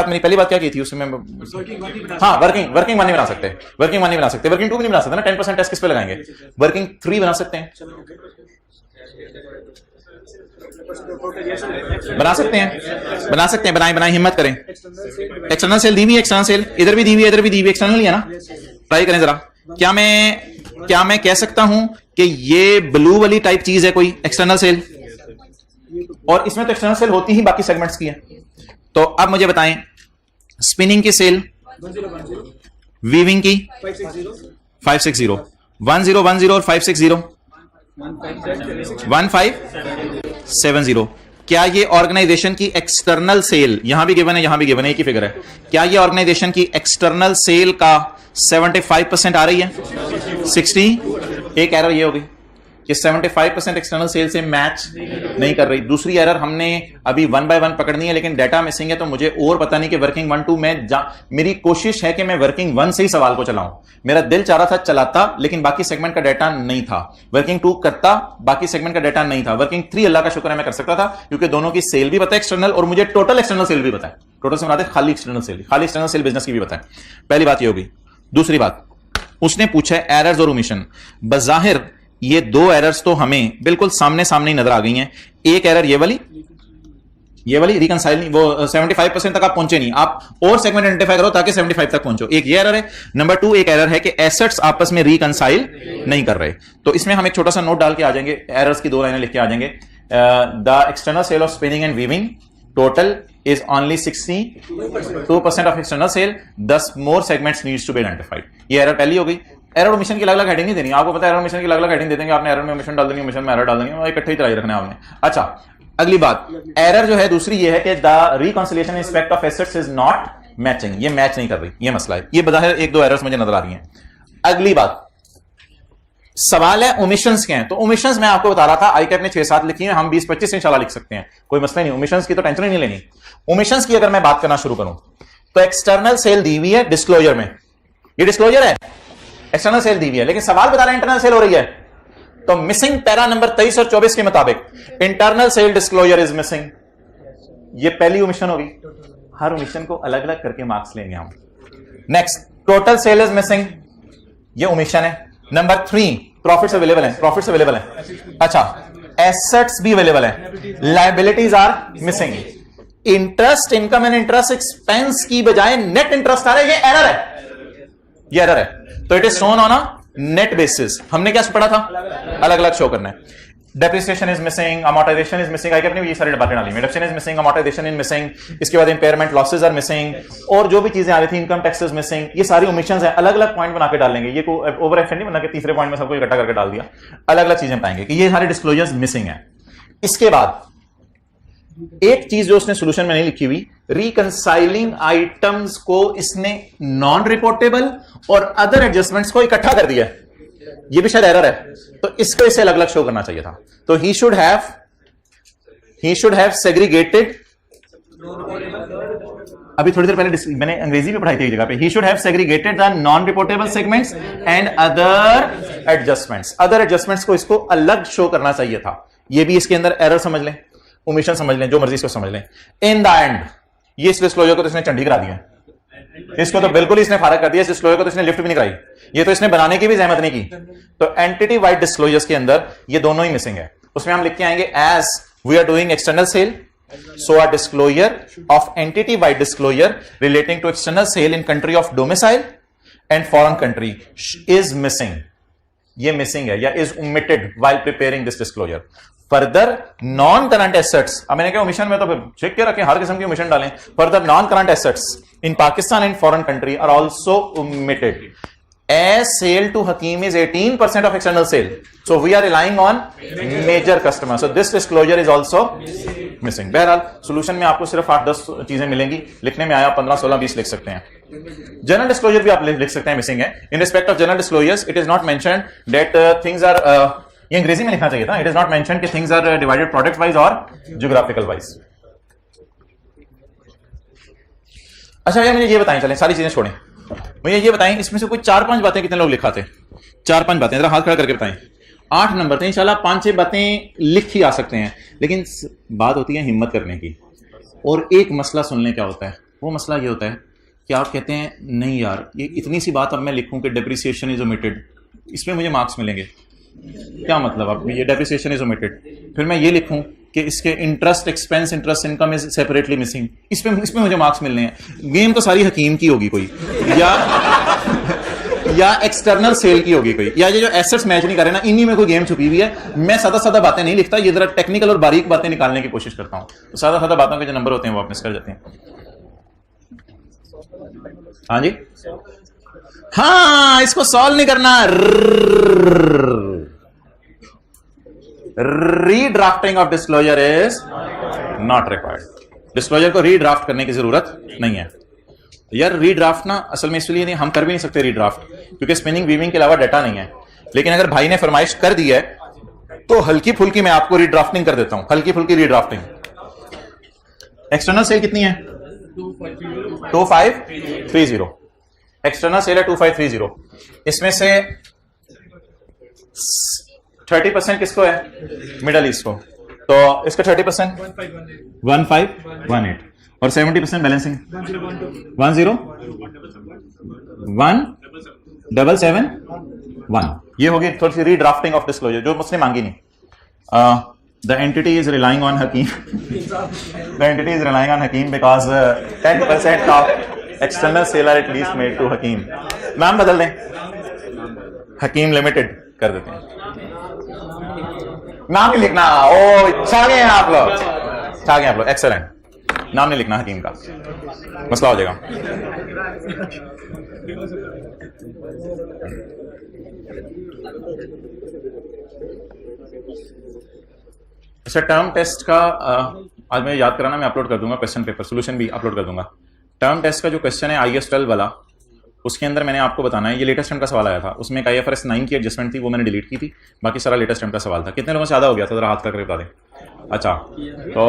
मैंने पहली बात क्या की थी उसमें, हाँ, वर्किंग 1 नहीं बना सकते, वर्किंग 2 भी नहीं बना सकते ना, 10% टैक्स किस पे लगाएंगे, वर्किंग 3 बना सकते हैं, बनाएं, हिम्मत करें। एक्सटर्नल सेल दी हुई, एक्सटर्नल सेल इधर भी दी हुई है, एक्सटर्नल ही है ना, ट्राई करें जरा। क्या मैं कह सकता हूं कि ये ब्लू वाली टाइप चीज है कोई एक्सटर्नल सेल, और इसमें तो एक्सटर्नल सेल होती ही बाकी सेगमेंट्स की है। तो अब मुझे बताएं, स्पिनिंग की सेल, वीविंग की 560, 1010 और 560 1570। क्या ये ऑर्गेनाइजेशन की एक्सटर्नल सेल, यहां भी गिवन है, यहां भी गिवन है, एक ही फिगर है, क्या ये ऑर्गेनाइजेशन की एक्सटर्नल सेल का 75% आ रही है? 60। एक एरर ये होगी कि 75% एक्सटर्नल सेल से मैच नहीं कर रही। दूसरी एरर हमने अभी 1 बाय 1 पकड़नी है, लेकिन डाटा मिसिंग है, तो मुझे और पता नहीं कि वर्किंग 1 2 मेरी कोशिश है कि मैं वर्किंग 1 से ही सवाल को चलाऊं। मेरा दिल चाह रहा था चलाता, लेकिन बाकी सेगमेंट का डाटा नहीं था। वर्किंग 2 करता, बाकी सेगमेंट का डाटा नहीं था। वर्किंग 3 अल्लाह का शुक्र है मैं कर सकता था, क्योंकि दोनों की सेल भी पता है एक्सटर्नल, और मुझे टोटल एक्सटर्नल सेल भी पता है। टोटल से बनाते खाली एक्सटर्नल सेल बिजनेस की भी पता है। पहली बात ये होगी। दूसरी बात, उसने पूछा है एरर्स और ओमिशन। बजाहिर ये दो एरर्स तो हमें बिल्कुल सामने सामने ही नजर आ गई हैं। एक एरर ये वाली रिकंसाइल नहीं, वो 75% तक आप पहुंचे नहीं, आप और सेगमेंट आइडेंटिफाई करो ताकि 75 तक पहुंचो। एक ये एरर है। नंबर 2 एक एरर है कि एसेट्स आपस में रिकंसाइल नहीं कर रहे। तो इसमें हम एक छोटा सा नोट डाल के आ जाएंगे, एरर्स की 2 लाइनें लिख के आ जाएंगे। The external sale of spinning and weaving total is only 62% of external sale, thus more segments needs to be identified। ये एरर पहली हो गई। एरर ओमिशन की अलग-अलग हेडिंग नहीं देनी, आपको पता है एरर ओमिशन की अलग-अलग हेडिंग दे देंगे, आपने एरर में ओमिशन डाल देनी, ओमिशन में एरर डाल देनी, वो इकट्ठे ही चलाई रखना है आपने। अच्छा, अगली बात, एरर जो है दूसरी ये है कि the reconciliation in respect of assets is not matching, ये मैच नहीं कर रही, ये मसला है। ये बजाहिर 1-2 एरर्स मुझे नजर आ रही हैं। अगली बात, सवाल है ओमिशंस के हैं, तो ओमिशंस मैं आपको बता रहा था आई कैप ने 6-7 लिखी है, हम 20-25 इंशाल्लाह लिख सकते हैं, कोई मसला नहीं। ओमिशंस की तो टेंशन ही नहीं लेनी। ओमिशंस की अगर मैं बात करना शुरू करूं तो एक्सटर्नल सेल दी हुई है डिस्क्लोजर में, ये डिस्क्लोजर है, एक्सटर्नल सेल दी हुई है, लेकिन सवाल बता रहा है इंटरनल सेल हो रही है। तो मिसिंग पैरा नंबर 23 और 24 के मुताबिक internal sale disclosure is missing, ये पहली ओमिशन होगी। हर ओमिशन को अलग अलग करके मार्क्स लेंगे हम। Next, total sale is missing, ये ओमिशन है। नंबर 3 प्रॉफिट्स अवेलेबल है, प्रॉफिट्स अवेलेबल है। अच्छा, एसेट्स भी अवेलेबल है, liabilities are missing. Interest income and interest expense की बजाय नेट इंटरेस्ट आ रहा है, ये एरर है, ये एरर है। तो it is shown on a net basis. हमने क्या पढ़ा था, अलग अलग शो करना है। Depreciation is missing, amortisation is missing, आई ये सारी बातें डाली। Deduction is missing, amortisation is missing, इसके बाद इंपेयरमेंट लॉसेस आर मिसिंग, और जो भी चीजें आ रही थी, इनकम टैक्स इज मिसिंग, ये सारी ओमिशंस हैं। अलग अलग पॉइंट बना के डालेंगे, ये को ओवर एक्शन नहीं बना के तीसरे पॉइंट में सबको इकट्ठा करके डाल दिया। अलग अलग चीजें पाएंगे कि ये सारे डिस्क्लोजर्स मिसिंग है। इसके बाद एक चीज जो उसने सोल्यूशन में नहीं लिखी हुई, रिकंसाइलिंग आइटम्स को इसने नॉन रिपोर्टेबल और अदर एडजस्टमेंट्स को इकट्ठा कर दिया, ये भी शायद एरर है, तो इसको इसे अलग अलग शो करना चाहिए था। तो ही शुड हैव सेग्रीगेटेड, अभी थोड़ी देर पहले मैंने अंग्रेजी भी पढ़ाई थी एक जगह पे, he should have segregated the non reportable segments and other adjustments, other adjustments को इसको अलग शो करना चाहिए था। ये भी इसके अंदर एरर समझ लें, ओमिशन समझ लें, जो मर्जी इसको समझ लें। इन द एंड ये इस डिस्क्लोजर को तो इसने चंडी करा दिया, इसको तो बिल्कुल इसने फारग कर दिया, इस डिस्क्लोजर को तो इसने लिफ्ट भी नहीं कराई, ये तो इसने बनाने की भी जहमत नहीं की। तो एंटिटी वाइड डिस्क्लोजर्स के अंदर ये दोनों ही मिसिंग है। उसमें हम लिख के आएंगे as we are doing external sale, so a disclosure of entity wide disclosure relating to external sale in country of domicile and foreign country is missing, ये missing है या is omitted while preparing this disclosure। Further non current assets, अब मैंने कहा omission में तो फिर check के रखें, हर किस्म की ओमिशन डालें। Further non current assets in Pakistan and foreign country are also omitted. As sale to Hakim is 18% of external sale, so we are relying on major customer, so this disclosure is also missing। बहरहाल solution में आपको सिर्फ 8-10 चीजें मिलेंगी, लिखने में आया 15, 16, 20 लिख सकते हैं। जनरल डिस्क्लोजर भी आप लिख सकते हैं मिसिंग है। In respect of general disclosures it is not mentioned that things are, ये अंग्रेजी में लिखना चाहिए था, इट इज नॉट मेंशन्ड कि things are divided product wise और ज्योग्राफिकल वाइज। अच्छा भैया मुझे ये बताएं, चलें सारी चीजें छोड़ें, मुझे ये बताएं इसमें से कोई 4-5 बातें कितने लोग लिखाते? 4-5 बातें जरा हाथ खड़ा करके बताएं। 8 नंबर थे, इंशाल्लाह 5-6 बातें लिख ही आ सकते हैं, लेकिन बात होती है हिम्मत करने की। और एक मसला सुन लें क्या होता है, वो मसला ये होता है कि आप कहते हैं नहीं यार ये इतनी सी बात अब मैं लिखूं कि डेप्रिसिएशन इज ओमिटेड, इसमें मुझे मार्क्स मिलेंगे, क्या मतलब अब ये डेप्रिसिएशन इज ओमिटेड, फिर मैं ये लिखूं कि इसके interest expense interest income is separately missing, इसमें मुझे मार्क्स मिलने हैं। गेम तो सारी हकीम की होगी कोई, या एक्सटर्नल सेल की होगी कोई, या ये जो एसेट्स मैच नहीं कर रहे ना, इन्हीं में कोई गेम छुपी हुई है। मैं सादा सादा बातें नहीं लिखता, ये जरा टेक्निकल और बारीक बातें निकालने की कोशिश करता हूं, तो सादा सादा बातों के जो नंबर होते हैं वो आप मिस कर जाते हैं। हाँ जी, हाँ इसको सॉल्व नहीं करना, redrafting of disclosure is not required. Disclosure को रीड्राफ्ट करने की जरूरत नहीं है यार। रीड्राफ्ट ना असल में इसलिए नहीं, हम कर भी नहीं सकते रीड्राफ्ट, क्योंकि स्पिनिंग वीविंग के अलावा डाटा नहीं है। लेकिन अगर भाई ने फरमाइश कर दी है तो हल्की फुल्की मैं आपको रीड्राफ्टिंग कर देता हूं, हल्की फुल्की रीड्राफ्टिंग। एक्सटर्नल सेल कितनी है? 2530। एक्सटर्नल सेल है 2530। इसमें से 30% किसको है? मिडल ईस्ट को, तो इसका 30% 1518 और 70% बैलेंसिंग 10 771। ये होगी थोड़ी सी रीड्राफ्टिंग ऑफ डिस्क्लोजर जो मुझसे मांगी नहीं। The entity is relying on Hakim, the entity is relying on Hakim because 10% of external sale are at least made to Hakim. नाम बदल दें, हकीम लिमिटेड कर देते हैं, नाम नहीं लिखना। ओ छा गए हैं आप लोग, छा गए आप लोग, एक्सेलेंट। नाम नहीं लिखना हकीम का, मसला हो जाएगा। अच्छा, टर्म टेस्ट का आज मैं याद कराना, मैं अपलोड कर दूंगा क्वेश्चन पेपर, सोल्यूशन भी अपलोड कर दूंगा। टर्म टेस्ट का जो क्वेश्चन है IAS 12 वाला, उसके अंदर मैंने आपको बताना है, ये लेटेस्ट टर्म का सवाल आया था, उसमें एक IFRS 9 की एडजस्टमेंट थी, वो मैंने डिलीट की थी, बाकी सारा लेटेस्ट टर्म का सवाल था। कितने लोगों से ज़्यादा हो गया था, जरा हाथ करके बता दें। अच्छा, तो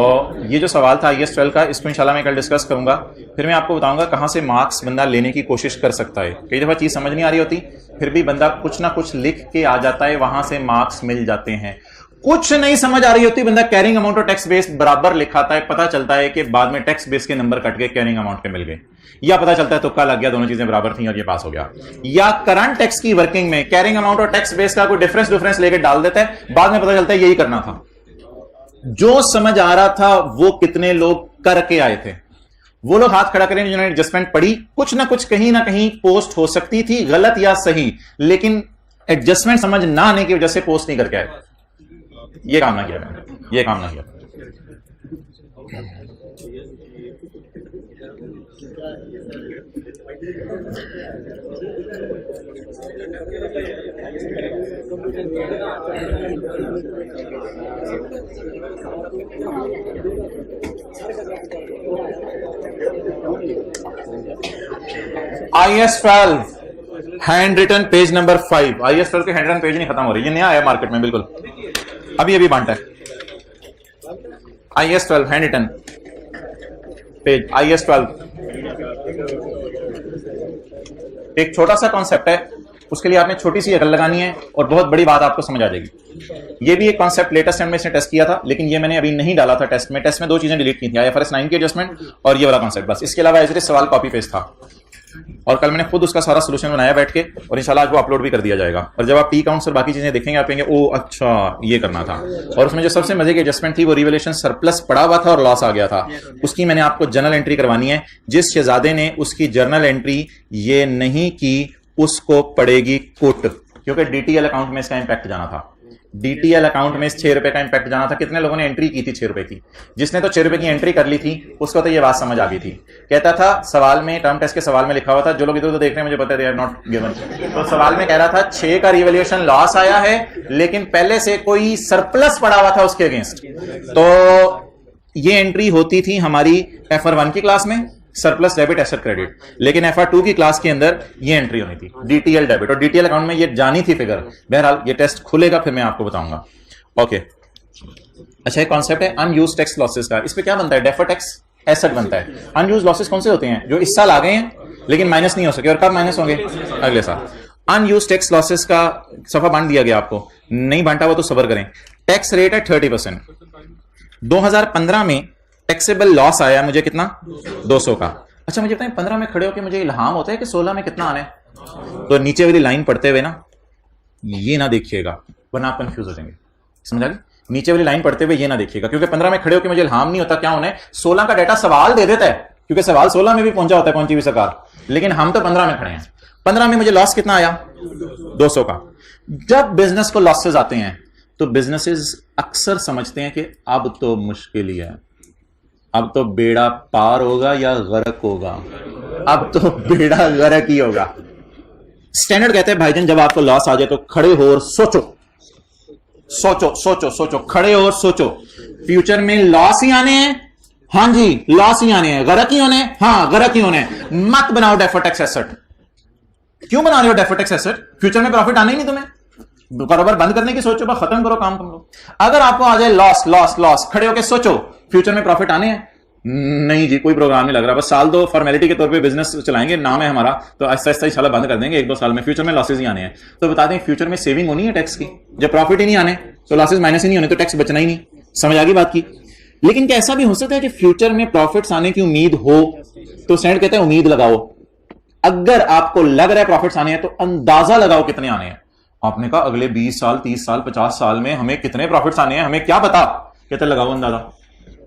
ये जो सवाल था IAS 12 का, इसको इंशाल्लाह मैं कल डिस्कस करूंगा। फिर मैं आपको बताऊंगा कहाँ से मार्क्स बंदा लेने की कोशिश कर सकता है। कई दफ़ा चीज़ समझ नहीं आ रही होती, फिर भी बंदा कुछ ना कुछ लिख के आ जाता है, वहां से मार्क्स मिल जाते हैं। कुछ नहीं समझ आ रही होती, बंदा कैरिंग अमाउंट और टैक्स बेस बराबर लिखाता है, पता चलता है कि बाद में टैक्स बेस के नंबर कट गए, कैरिंग अमाउंट के मिल गए, या पता चलता है तुक्का लग गया, दोनों चीजें बराबर थी और ये पास हो गया। या करंट टैक्स की वर्किंग में कैरिंग अमाउंट और टैक्स बेस का कोई डिफरेंस लेके डाल देता है, बाद में पता चलता है यही करना था। जो समझ आ रहा था वो कितने लोग करके आए थे, वो लोग हाथ खड़ा करें जिन्होंने एडजस्टमेंट पढ़ी। कुछ ना कुछ कहीं ना कहीं पोस्ट हो सकती थी, गलत या सही, लेकिन एडजस्टमेंट समझ ना आने की वजह से पोस्ट नहीं करके आए। ये काम ना किया मैंने, ये काम ना किया। IAS 12 handwritten page number 5। IAS 12 के हैंड रिटन पेज नहीं खत्म हो रही, ये नया आया मार्केट में, बिल्कुल अभी बांटा है। IAS 12 handwritten page, IAS 12 एक छोटा सा कॉन्सेप्ट है, उसके लिए आपने छोटी सी अकल लगानी है और बहुत बड़ी बात आपको समझ आ जाएगी। ये भी एक कॉन्सेप्ट लेटेस्ट टाइम में इसने टेस्ट किया था, लेकिन ये मैंने अभी नहीं डाला था टेस्ट में। टेस्ट में दो चीजें डिलीट की थी, IFRS 9 की एडजस्टमेंट और ये वाला कॉन्सेप्ट, बस। इसके अलावा एज सवाल कॉपी पेस्ट था, और कल मैंने खुद उसका सारा सोल्यूशन बनाया बैठ के, और इंशाल्लाह आज वो अपलोड भी कर दिया जाएगा। और जब आप टी काउंट्स और बाकी चीजें देखेंगे आप कहेंगे ओ अच्छा ये करना था। और उसमें जो सबसे मजे की एडजस्टमेंट थी वो रिवैल्यूएशन सरप्लस पड़ा हुआ था और लॉस आ गया था, उसकी मैंने आपको जर्नल एंट्री करवानी है। जिस शहजादे ने उसकी जर्नल एंट्री ये नहीं की उसको पड़ेगी कुट, क्योंकि DTL अकाउंट में इसका इंपैक्ट जाना था। DTL अकाउंट में 6 रुपए का इंपैक्ट जाना था। कितने लोगों ने एंट्री की थी 6 रुपए की? जिसने तो 6 रुपए की एंट्री कर ली थी उसको तो ये बात समझ आ गई थी। कहता था सवाल में, टर्म टेस्ट के सवाल में लिखा हुआ था, जो लोग इधर उधर देख रहे हैं मुझे पता है, दे आर नॉट गिवन, तो सवाल में कह रहा था 6 का रिवैल्यूएशन लॉस आया है, लेकिन पहले से कोई सरप्लस पड़ा हुआ था उसके अगेंस्ट। तो ये एंट्री होती थी हमारी FR1 की क्लास में, सरप्लस डेबिट एसेट क्रेडिट, लेकिन FR2 की क्लास के अंदर ये एंट्री होनी थी DTL डेबिट, और DTL अकाउंट में ये जानी थी फिगर। बहरहाल ये टेस्ट खुलेगा फिर मैं आपको बताऊंगा। ओके, अच्छा एक कॉन्सेप्ट है अनयूज्ड टैक्स लॉसेस का। इस पे क्या बनता है? डेफर टैक्स एसेट बनता है। अनयूज्ड लॉसेस कौन से होते हैं? जो इस साल आ गए हैं लेकिन माइनस नहीं हो सके, और कब माइनस होंगे? अगले साल। अनयूज्ड टैक्स लॉसेस का सफा बांट दिया गया आपको, नहीं बांटा हुआ तो सबर करें। टैक्स रेट है 30%। 2015 में टैक्सेबल लॉस आया मुझे कितना? 200 का। अच्छा मुझे बताएं 15 में खड़े होकर मुझे इल्हाम होता है कि 16 में कितना आना है? तो नीचे वाली लाइन पढ़ते हुए ना ये ना देखिएगा, वरना आप कंफ्यूज हो जाएंगे। समझ आ गई? नीचे वाली लाइन पढ़ते हुए ये ना देखिएगा, क्योंकि 15 में खड़े होकर मुझे इल्हाम नहीं होता क्या होना है। 16 का डाटा सवाल दे देता है, क्योंकि सवाल 16 में भी पहुंचा होता है, पहुंची हुई सरकार, लेकिन हम तो 15 में खड़े हैं। 15 में मुझे लॉस कितना आया? 200 का। जब बिजनेस को लॉसेस आते हैं तो बिजनेसेस अक्सर समझते हैं कि अब तो मुश्किल ही है, अब तो बेड़ा पार होगा या गर्क होगा, अब तो बेड़ा गर्क ही होगा। स्टैंडर्ड कहते हैं भाईजान जब आपको लॉस आ जाए तो खड़े हो और सोचो, सोचो सोचो सोचो, खड़े हो और सोचो फ्यूचर में लॉस ही आने हैं। हाँ जी लॉस ही आने हैं, गर्क ही होने, हाँ गर्क ही होने। मत बनाओ डेफर्ड टैक्स एसेट। क्यों बना रहे हो डेफर्ड टैक्स एसेट? फ्यूचर में प्रॉफिट आने ही नहीं तुम्हें, कारोबार बंद करने की सोचो, बस खत्म करो काम तुम लोग। अगर आपको आ जाए लॉस लॉस लॉस, खड़े होकर सोचो फ्यूचर में प्रॉफिट आने हैं। नहीं जी कोई प्रोग्राम नहीं लग रहा, बस साल दो फॉर्मेलिटी के तौर पे बिजनेस चलाएंगे, नाम है हमारा, तो आहिस्ता आहिस्ता इंशाल्लाह बंद कर देंगे 1-2 साल में, फ्यूचर में लॉसेज ही आने हैं। तो बता दें फ्यूचर में सेविंग होनी है टैक्स की, जब प्रॉफिट ही नहीं आने तो लॉसेज माइनस ही नहीं होने, तो टैक्स बचना ही नहीं। समझ आ गई बात की? लेकिन क्या ऐसा भी हो सकता है कि फ्यूचर में प्रॉफिट्स आने की उम्मीद हो तो स्टैंड कहते हैं उम्मीद लगाओ। अगर आपको लग रहा है प्रॉफिट्स आने हैं तो अंदाजा लगाओ कितने आने हैं। आपने कहा अगले 20 साल 30 साल 50 साल में हमें कितने प्रॉफिट्स आने हैं, हमें क्या पता। कहते लगाओ अंदाजा।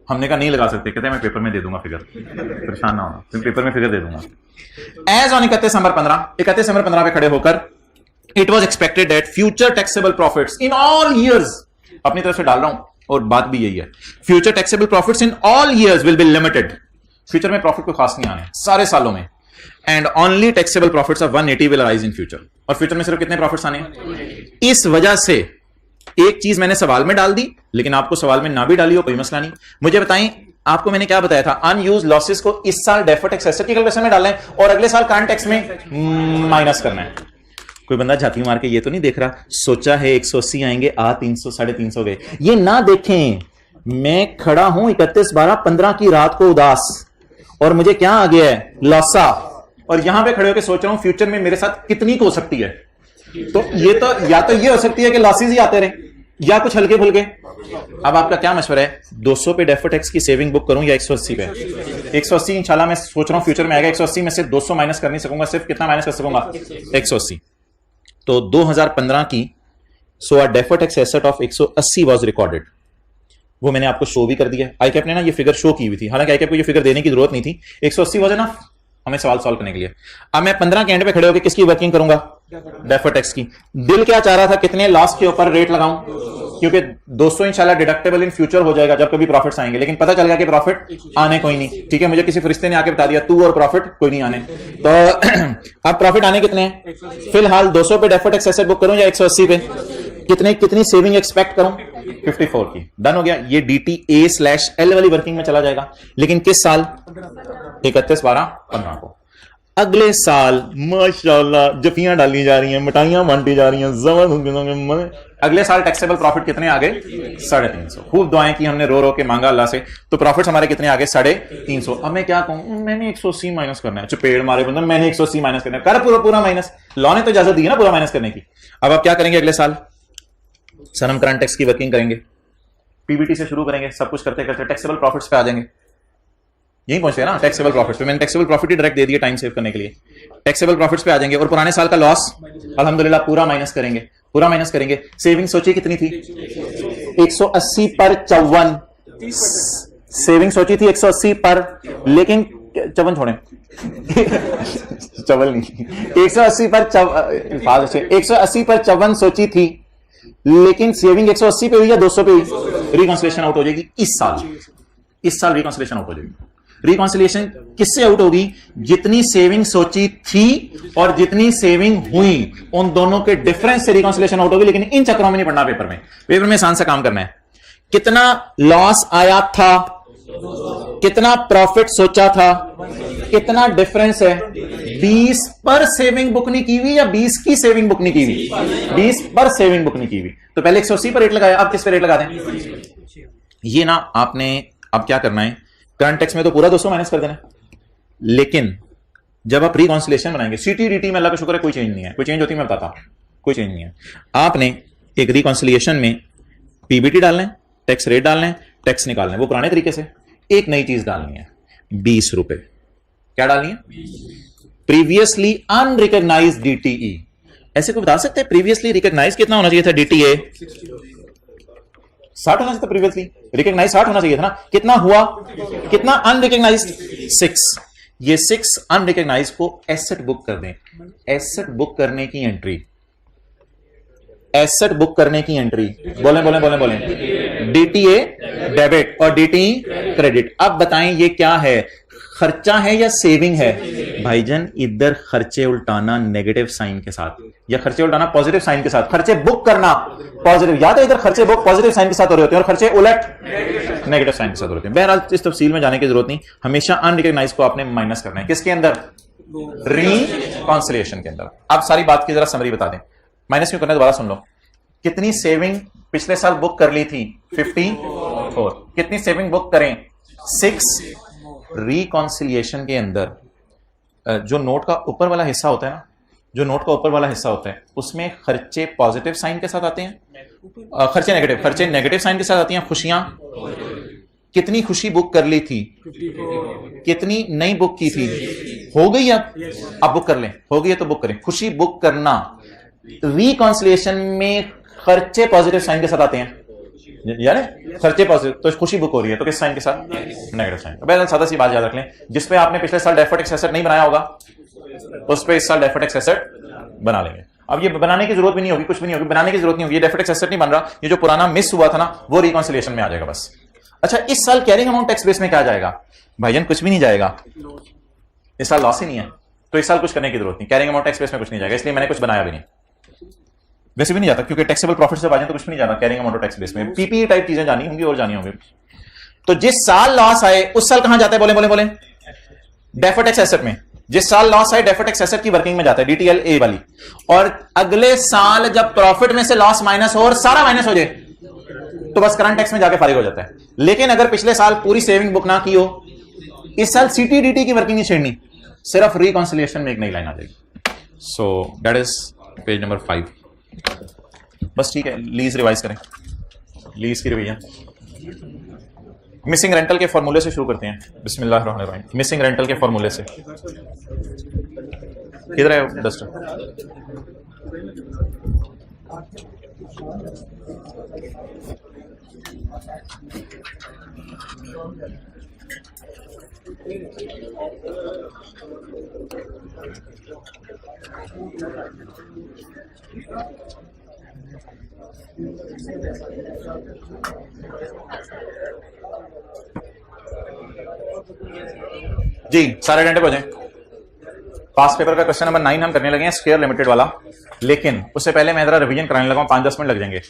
हमने कहा नहीं लगा सकते। कहते मैं पेपर में दे दूंगा फिगर, परेशान ना होना, मैं पेपर में फिगर दे दूंगा। एज ऑन 31 दिसंबर 15 पे खड़े होकर it was expected that future taxable profits in all years, अपनी तरफ से डाल रहा हूं और बात भी यही है, future taxable profits in all years will be limited. Future में प्रॉफिट को खास नहीं आने सारे सालों में। And only taxable profits of 180 will arise in future. और फ्यूचर में सिर्फ कितने प्रॉफिट्स आने हैं। इस वजह से एक चीज मैंने सवाल में डाल दी, लेकिन आपको सवाल में ना भी डाली हो कोई मसला नहीं। मुझे बताएं, आपको मैंने क्या बताया था, अनयूज लॉसेस को इस साल डेफर्ड टैक्स एसेट की कैलकुलेशन में डालना है और अगले साल करंट टैक्स में माइनस करना है। कोई बंदा झांकी मार के ये तो नहीं देख रहा, सोचा है 180 आएंगे, 300 350 गए। ये ना देखें, मैं खड़ा हूं 31/12/15 की रात को उदास और मुझे क्या आ गया है, लॉसा, और यहां पे खड़े होकर सोच रहा हूं फ्यूचर में मेरे साथ कितनी हो सकती है। तो ये तो या तो ये हो सकती है कि लॉसेस ही आते रहे या कुछ हल्के फुल्के। अब आपका क्या मशवरा है, 200 पे डेफर्ड टैक्स की सेविंग बुक करूं या 180 पे? 180 इंशाल्लाह मैं सोच रहा हूं फ्यूचर में आएगा। 180 में से 200 माइनस कर नहीं सकूंगा, सिर्फ कितना माइनस कर सकूंगा, 180। तो 2015 की so deferred tax asset of 180 was recorded. वो मैंने आपको शो भी कर दिया। आईकैप ने ना ये फिगर शो की हुई थी, हालांकि आईकैप को ये फिगर देने की जरूरत नहीं थी। 180 वाज ना हमें सवाल सॉल्व करने के लिए। अब मैं 15 के एंड पे खड़े होकर किसकी वर्किंग करूंगा, डेफर्ड टैक्स की। दिल क्या चाह रहा था, कितने लॉस के ऊपर रेट लगाऊं, क्योंकि 200 इंशाल्लाह डिडक्टेबल इन फ्यूचर हो जाएगा जब कभी प्रॉफिट्स आएंगे। लेकिन पता चल गया कि प्रॉफिट आने कोई नहीं, ठीक है। मुझे किसी फरिश्ते ने आके बता दिया तू और प्रॉफिट कोई नहीं आने। तो अब प्रॉफिट आने कितने हैं, फिलहाल 200 पे डेफर्ड टैक्स एसेट बुक करूं या 180 पे, कितनी सेविंग एक्सपेक्ट करूं, 54 की। डन हो गया। ये DTA/L वाली वर्किंग में चला जाएगा, लेकिन किस साल, 31/12/15 को। अगले साल माशाल्लाह जफियां डाली जा रही हैं, मिठाइयां बांटी जा रही हैं, जबरदस्त। अगले साल टैक्सेबल प्रॉफिट कितने आ गए, 350। खूब दुआएं की हमने, रो रो के मांगा अल्लाह से, तो प्रॉफिट हमारे कितने आ गए, 350। अब मैं क्या कहूं, मैंने 180 माइनस करना है। चपेड़ मारे बंदा, मैंने 180 माइनस करना है। कर पूरा माइनस, लॉ ने तो इजाजत दी है ना पूरा माइनस करने की। अब आप क्या करेंगे अगले साल, सर हम करंट टैक्स की वर्किंग करेंगे, पीबीटी से शुरू करेंगे, सब कुछ करते करते टैक्सेबल प्रॉफिट्स पे आ जाएंगे। यही पहुंचे ना टैक्सेबल प्रॉफिट्स पे। मैंने टैक्सेबल प्रॉफिट ही डायरेक्ट दे दिया टाइम सेव करने के लिए। टैक्सेबल प्रॉफिट्स पे आ जाएंगे और पुराने साल का लॉस अल्हम्दुलिल्लाह पूरा माइनस करेंगे, पूरा माइनस करेंगे। सेविंग सोची कितनी थी, 180 पर 54 सेविंग सोची थी 180 पर, लेकिन चवन छोड़े चवल नहीं, 180 पर 54 सोची थी, लेकिन सेविंग 180 पे हुई या 200 पे हुई, रिकॉन्सिलेशन आउट हो जाएगी इस साल रिकॉन्सिलेशन आउट हो जाएगी। रिकॉन्सिलिएशन किससे आउट होगी, जितनी सेविंग सोची थी और जितनी सेविंग हुई उन दोनों के डिफरेंस से रिकॉन्सिलिएशन आउट होगी। लेकिन इन चक्रों में नहीं पढ़ना, पेपर में आसान सा काम करना है। कितना लॉस आया था, कितना प्रॉफिट सोचा था, कितना डिफरेंस है, 20 पर सेविंग बुक नहीं की हुई या 20 की सेविंग बुक नहीं की हुई, 20 पर सेविंग बुक नहीं की हुई। तो पहले 180 पर रेट लगाया, अब किस पे रेट लगा दें। ये ना आपने अब क्या करना है, करंट टैक्स में तो पूरा 200 माइनस कर देना, लेकिन जब आप रिकॉन्सिलेशन बनाएंगे, CTDT में अल्लाह का शुक्र है कोई चेंज नहीं है, कोई चेंज होती मैं बताता हूं, कोई चेंज नहीं है। आपने एक रिकॉन्सिलिएशन में पीबीटी डालना है, टैक्स रेट डालना है, टैक्स निकालना है वो पुराने तरीके से। एक नई चीज डालनी है, 20 रुपए। क्या डालनी है, प्रीवियसली अनरिकॉग्नाइज्ड DTE। ऐसे कोई बता सकते हैं प्रीवियसली रिकॉग्नाइज कितना होना चाहिए था, DTA 60 होना चाहिए था, प्रीवियसली रिकॉग्नाइज 60 होना चाहिए था ना। कितना हुआ, कितना अनरिकॉग्नाइज, 6। ये 6 अनरिकॉग्नाइज को एसेट बुक कर दें। एसेट बुक करने की एंट्री, एसेट बुक करने की एंट्री, बोले DTA डेबिट और DTE क्रेडिट। अब बताएं ये क्या है, खर्चा है या सेविंग है। भाईजान इधर खर्चे उल्टाना नेगेटिव साइन के साथ या खर्चे उल्टाना पॉजिटिव साइन के साथ, खर्चे बुक करना पॉजिटिव, या तो इधर खर्चे बुक पॉजिटिव साइन के साथ हो रहे होते हैं और खर्चे उलट नेगेटिव साइन के साथ हो रहे होते हैं। बहरहाल इस तफसील में जाने की जरूरत नहीं, हमेशा अनरिकॉग्नाइज्ड को आपने माइनस करना है। किसके अंदर, रिकॉन्सिलिएशन के अंदर। अब सारी बात की जरा समरी बता दें, माइनस क्यों करना दोबारा सुन लो। कितनी सेविंग पिछले साल बुक कर ली थी, 54। कितनी सेविंग बुक करें, 6। रिकॉन्सिलिएशन के अंदर जो नोट का ऊपर वाला हिस्सा होता है ना, जो नोट का ऊपर वाला हिस्सा होता है उसमें खर्चे पॉजिटिव साइन के साथ आते हैं, खर्चे नेगेटिव साइन के साथ आती हैं, खुशियां कितनी खुशी बुक कर ली थी, कितनी नहीं बुक की थी, हो गई अब बुक कर लें, हो गई है तो बुक करें। खुशी बुक करना, रिकॉन्सिलिएशन में खर्चे पॉजिटिव साइन के साथ आते हैं, यानी खर्चे पॉजिटिव, तो खुशी बुक हो रही है तो किस साइन के साथ, नेगेटिव साइन। पहले सादा सी बात याद रख लें, जिसपे आपने पिछले साल डेफर्ड टैक्स एसेट नहीं बनाया होगा उस पे इस साल डेफर्ड टैक्स एसेट बना लेंगे। अब ये बनाने की जरूरत भी नहीं होगी, कुछ भी नहीं होगी, बनाने की जरूरत नहीं होगी, ये डेफर्ड टैक्स एसेट नहीं बन रहा, ये जो पुराना मिस हुआ था ना वो रिकॉन्सिलिएशन में आ जाएगा बस। अच्छा, इस साल कैरिंग अमाउंट टैक्स बेस में क्या जाएगा, भाईजान कुछ भी नहीं जाएगा, इस साल लॉस ही नहीं है, तो इस साल कुछ करने की जरूरत नहीं, कैरिंग अमाउंट टैक्स बेस में कुछ नहीं जाएगा, इसलिए मैंने कुछ बनाया भी नहीं, वैसे भी नहीं जाता क्योंकि टैक्सेबल प्रॉफिट से बाजन तो कुछ भी नहीं जाता कैरिंग अमाउंट टैक्स बेस में। पीपीई टाइप चीजें जानी होंगी और जानी होंगी। तो जिस साल लॉस आए उस साल कहां जाता है, बोले बोले बोले, डेफर्ड टैक्स एसेट में। जिस साल लॉस आए डेफर्ड टैक्स एसेट की वर्किंग में जाता है, डीटीएल ए वाली। और अगले साल जब प्रॉफिट में से लॉस माइनस हो और सारा माइनस हो जाए तो बस करंट टैक्स में जाके फारिग हो जाता है। लेकिन अगर पिछले साल पूरी सेविंग बुक ना की हो, इस साल सीटीडीटी की वर्किंग नहीं छेड़नी, सिर्फ रिकॉन्सिलिएशन में एक नई लाइन आ जाएगी। सो दैट इज पेज नंबर 5। बस ठीक है, लीज रिवाइज करें, लीज की रिवीजन। मिसिंग रेंटल के फॉर्मूले से शुरू करते हैं, बिस्मिल्लाहिर्रहमानिर्रहीम। मिसिंग रेंटल के फॉर्मूले से, किधर है डस्टर? जी सारे डंडे हो जाएं। पास पेपर का क्वेश्चन नंबर 9 हम करने लगे हैं, स्क्वायर लिमिटेड वाला। लेकिन उससे पहले मैं जरा रिवीजन कराने लगा हूं, 5-10 मिनट लग जाएंगे।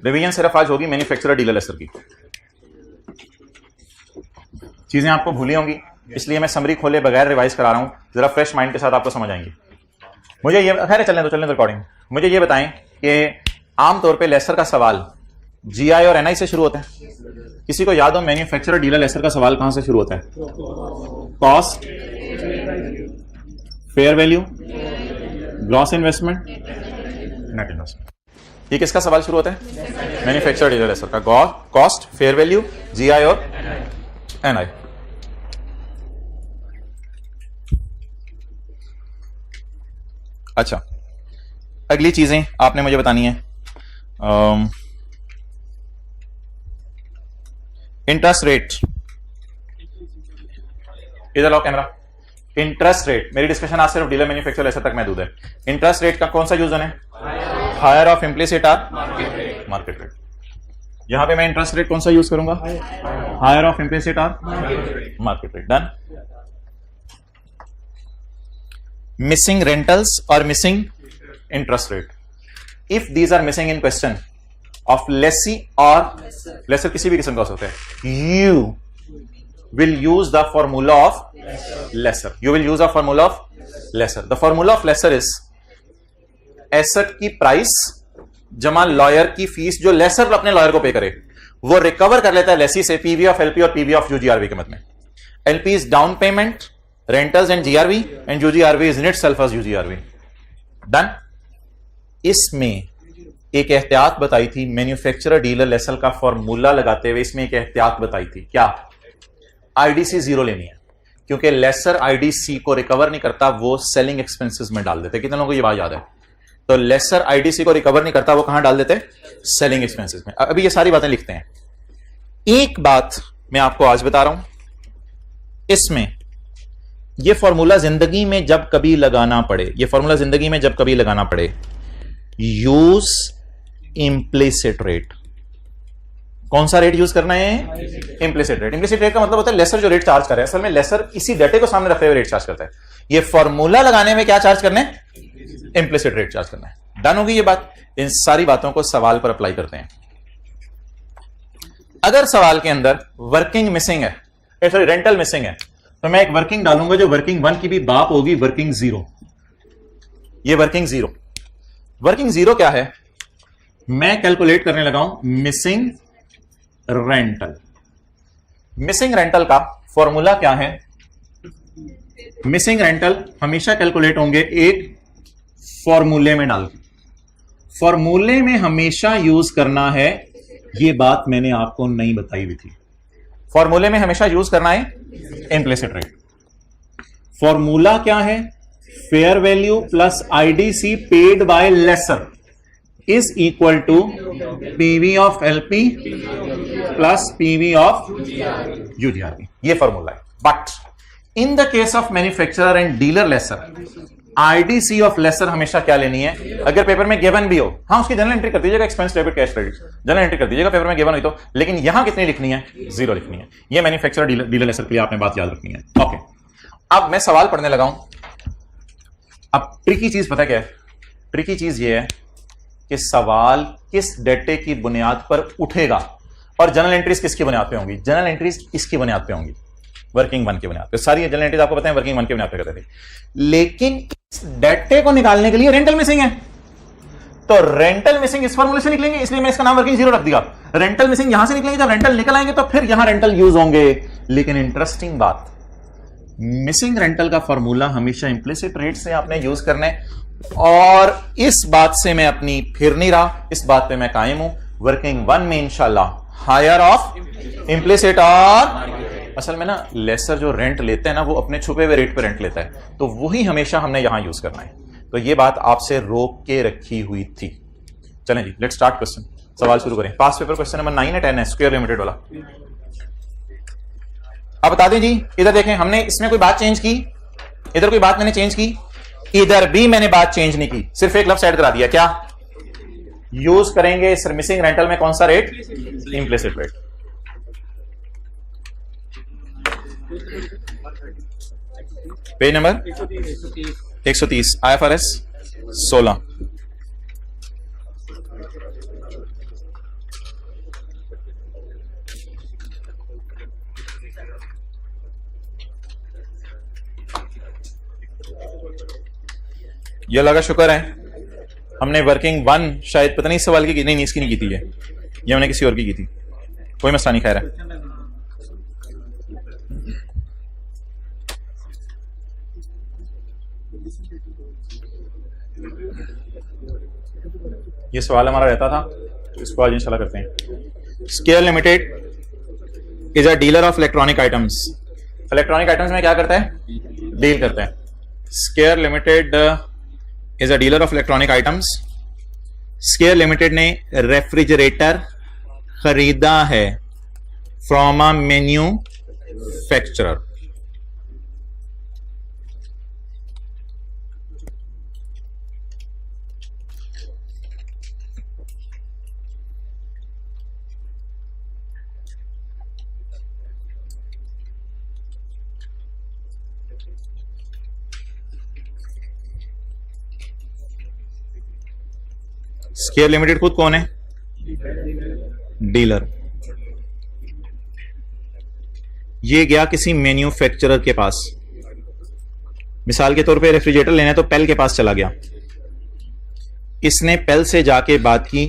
रिवीजन सिर्फ आज होगी मैन्युफैक्चरर डीलर लेसर की। चीजें आपको भूली होंगी, इसलिए मैं समरी खोले बगैर रिवाइज करा रहा हूं, जरा फ्रेश माइंड के साथ आपको समझ आएंगी। मुझे ये खैर चलने दो रिकॉर्डिंग। मुझे ये बताएं कि आमतौर पे लेसर का सवाल जीआई और एनआई से शुरू होता है। किसी को याद हो मैन्युफैक्चरर डीलर लेसर का सवाल कहां से शुरू होता है? Cost, fair value, gross investment, net investment. ये किसका सवाल शुरू होता है? मैन्युफैक्चरर डीलर लेसर का। कॉस्ट, फेयर वैल्यू, जीआई और एनआई। अच्छा, अगली चीजें आपने मुझे बतानी है। इंटरेस्ट रेट, इधर लाओ कैमरा। इंटरेस्ट रेट, मेरी डिस्कशन आज सिर्फ डीलर मैन्युफैक्चरर लेसर तक महदूद है। इंटरेस्ट रेट का कौन सा यूज है? Higher of implicit or market rate. यहां पे मैं इंटरेस्ट रेट कौन सा यूज करूंगा? Higher of implicit or market rate. Done. Missing rentals और missing interest rate, if these are missing in question of lessee और लेसर, किसी भी किस्म का हो सकता है, you will use the formula of lessor. You will use the formula of lessor. The formula of lessor is asset की price जमा लॉयर की फीस जो लेसर अपने लॉयर को पे करे, वो रिकवर कर लेता है लेसी से पीवी ऑफ एलपी और पीवी ऑफ यूजीआरवी के मत में। LP is down payment, rentals and GRV, and UGRV is in itself as UGRV. Done. इसमें एक एहतियात बताई थी मैन्युफैक्चरर डीलर लेसर का फॉर्मूला लगाते हुए, इसमें एक एहतियात बताई थी। क्या? आईडीसी 0 लेनी है, क्योंकि लेसर आईडीसी को रिकवर नहीं करता, वो सेलिंग एक्सपेंसेस में डाल देते। कितने लोगों को ये बात याद है? तो लेसर आईडीसी को रिकवर नहीं करता, वो कहां डाल देते? सेलिंग एक्सपेंसेस में। अभी ये सारी बातें लिखते हैं। एक बात मैं आपको आज बता रहा हूं, इसमें यह फॉर्मूला जिंदगी में जब कभी लगाना पड़े, यह फॉर्मूला जिंदगी में जब कभी लगाना पड़े, यूज इंप्लिसिट रेट। कौन सा रेट यूज करना है? Implicit rate. इंप्लिसिट रेट का मतलब होता है लेसर जो रेट चार्ज कर रहा है, असल में लेसर इसी डेटे को सामने रखते हुए रेट चार्ज करता है। ये फॉर्मूला लगाने में क्या चार्ज करना है? इंप्लिसिट रेट चार्ज करना है। डन होगी ये बात। इन सारी बातों को सवाल पर अप्लाई करते हैं। अगर सवाल के अंदर वर्किंग मिसिंग है, सॉरी रेंटल मिसिंग है, तो मैं एक वर्किंग डालूंगा जो वर्किंग 1 की भी बाप होगी, वर्किंग 0। ये वर्किंग 0। वर्किंग 0 क्या है? मैं कैलकुलेट करने लगा हूं मिसिंग रेंटल। मिसिंग रेंटल का फॉर्मूला क्या है? मिसिंग रेंटल हमेशा कैलकुलेट होंगे एक फॉर्मूले में डाल के। फॉर्मूले में हमेशा यूज करना है, ये बात मैंने आपको नहीं बताई हुई थी। फॉर्मूले में हमेशा यूज करना है इम्प्लिसिट रेट। फॉर्मूला क्या है? Fair value plus IDC paid by lessor is equal to PV of LP plus PV of UGRP. ये फॉर्मूला है। But in the case of manufacturer and dealer lessor, IDC of lessor हमेशा क्या लेनी है? अगर paper में given भी हो, हाँ उसकी जनरल एंट्री कर दीजिएगा, expense debit cash credit general entry कर दीजिएगा पेपर में गिवन हुई तो, लेकिन यहां कितनी लिखनी है? 0 लिखनी है। ये मैन्युफैक्चरर डीलर लेसर के लिए आपने बात याद रखनी है। ओके, अब मैं सवाल पढ़ने लगा हूं। अब ट्रिकी चीज पता क्या है? ट्रिकी चीज ये है कि सवाल किस डेटे की बुनियाद पर उठेगा और जनरल एंट्रीज किसकी बुनियाद पे होंगी? जनरल एंट्रीज इसकी बुनियाद पे होंगी, वर्किंग 1 की बुनियाद पे। सारी जनरल एंट्रीज आपको पता है वर्किंग 1 की बुनियाद पे करते थे, लेकिन इस डेटे को निकालने के लिए रेंटल मिसिंग है, तो रेंटल मिसिंग इस फॉर्मूले से निकलेंगे, इसलिए मैं इसका नाम वर्किंग 0 रख दिया। रेंटल मिसिंग यहां से निकलेंगे, जब रेंटल निकल आएंगे तो फिर यहां रेंटल यूज होंगे। लेकिन इंटरेस्टिंग बात, मिसिंग रेंटल का फॉर्मूला हमेशा इंप्लिसिट रेट से आपने यूज करना है, और इस बात से मैं अपनी फिर नहीं रहा, इस बात पे मैं कायम हूं। वर्किंग 1 में इंशाल्लाह हायर ऑफ इंप्लिसिट, और असल में ना लेसर जो रेंट लेते हैं ना, वो अपने छुपे हुए रेट पे रेंट लेता है, तो वही हमेशा हमने यहां यूज करना है। तो ये बात आपसे रोक के रखी हुई थी। चलें जी, लेट्स स्टार्ट क्वेश्चन। सवाल शुरू करें। पास पेपर क्वेश्चन नंबर 9 है 10 है, स्क्वायर लिमिटेड वाला। अब बता दें जी, इधर देखें, हमने इसमें कोई बात चेंज की? इधर कोई बात मैंने चेंज की? इधर भी मैंने बात चेंज नहीं की, सिर्फ एक लफ्ज ऐड करा दिया। क्या यूज करेंगे इस मिसिंग रेंटल में? कौन सा rate? Implicit rate. Page number 130 IFRS 16। ये लगा शुक्र है हमने वर्किंग 1 शायद पता नहीं इस सवाल की, नहीं इसकी नहीं की थी, ये हमने किसी और की थी। कोई मसला नहीं, खैर है। ये सवाल हमारा रहता था, इसको आज इंशाल्लाह करते हैं। Square limited is a dealer of electronic items. Electronic items में क्या करता है? डील करता है। Square limited is a dealer of electronic items. Square limited ने रेफ्रिजरेटर खरीदा है from a manufacturer. Square limited खुद कौन है? डीलर। ये गया किसी मैन्युफैक्चरर के पास, मिसाल के तौर पे रेफ्रिजरेटर लेना है तो पेल के पास चला गया। इसने पेल से जाके बात की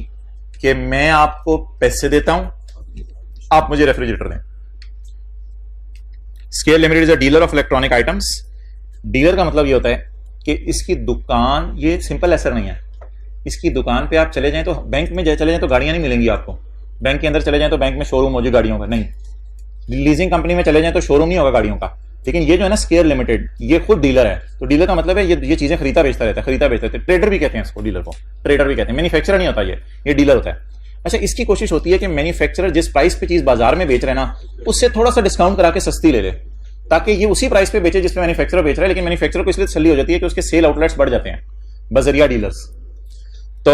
कि मैं आपको पैसे देता हूं, आप मुझे रेफ्रिजरेटर दें। Square limited is a dealer of electronic items. Dealer का मतलब ये होता है कि इसकी दुकान, ये सिंपल एसर नहीं है, इसकी दुकान पे आप चले जाएं तो, बैंक में चले जाएं तो गाड़ियां नहीं मिलेंगी आपको, बैंक के अंदर चले जाएं तो बैंक में शोरूम हो जाए गाड़ियों का, नहीं। लीजिंग कंपनी में चले जाएं तो शोरूम नहीं होगा गाड़ियों का। लेकिन ये जो है ना स्केयर लिमिटेड, ये खुद डीलर है। तो डीलर का मतलब है ये चीजें खरीदा बेचता रहता है, खरीदा बेचता रहता है। ट्रेडर भी कहते हैं इसको, डीलर को ट्रेडर भी कहते हैं। मैन्युफैक्चरर नहीं होता ये डीलर होता है। अच्छा, इसकी कोशिश होती है कि मैन्युफैक्चरर जिस प्राइस पे चीज बाजार में बेच रहे हैं ना, उससे थोड़ा सा डिस्काउंट करा के सस्ती ले ले, ताकि ये उसी प्राइस पे बेचे जिस पे मैन्युफैक्चरर बेच रहा है। लेकिन मैन्युफैक्चरर को इसलिए तसल्ली हो जाती है कि उसके सेल आउटलेट्स बढ़ जाते हैं बजरिया डीलर्स। तो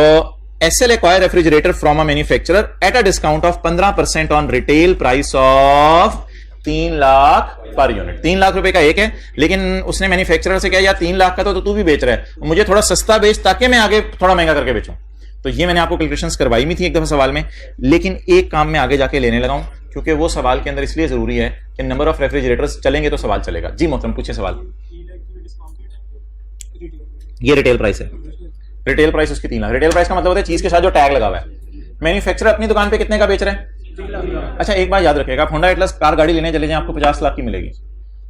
SL acquire refrigerator from a manufacturer at a discount of 15% on retail price of 3 lakh per unit. 3 lakh रुपए का एक है, लेकिन उसने मैन्युफैक्चरर से कहा यार 3 लाख का तो तू भी बेच रहा है, मुझे थोड़ा सस्ता बेच ताकि मैं आगे थोड़ा महंगा करके बेचूं। तो ये मैंने आपको कैलकुलेशंस करवाई भी थी एक दफा सवाल में, लेकिन एक काम में आगे जाके लेने लगा हूं क्योंकि वो सवाल के अंदर इसलिए जरूरी है कि नंबर ऑफ रेफ्रिजरेटर्स चलेंगे तो सवाल चलेगा। जी मोहतरम, पूछे सवाल। ये रिटेल प्राइस है, रिटेल प्राइस उसकी 3 लाख। रिटेल प्राइस का मतलब होता है चीज के साथ जो टैग लगा हुआ है। मैन्युफैक्चरर अपनी दुकान पे कितने का बेच रहा है? अच्छा, एक बात याद रखिएगा, आप होंडा एटलस कार गाड़ी लेने चले जाएं आपको 50 लाख की मिलेगी,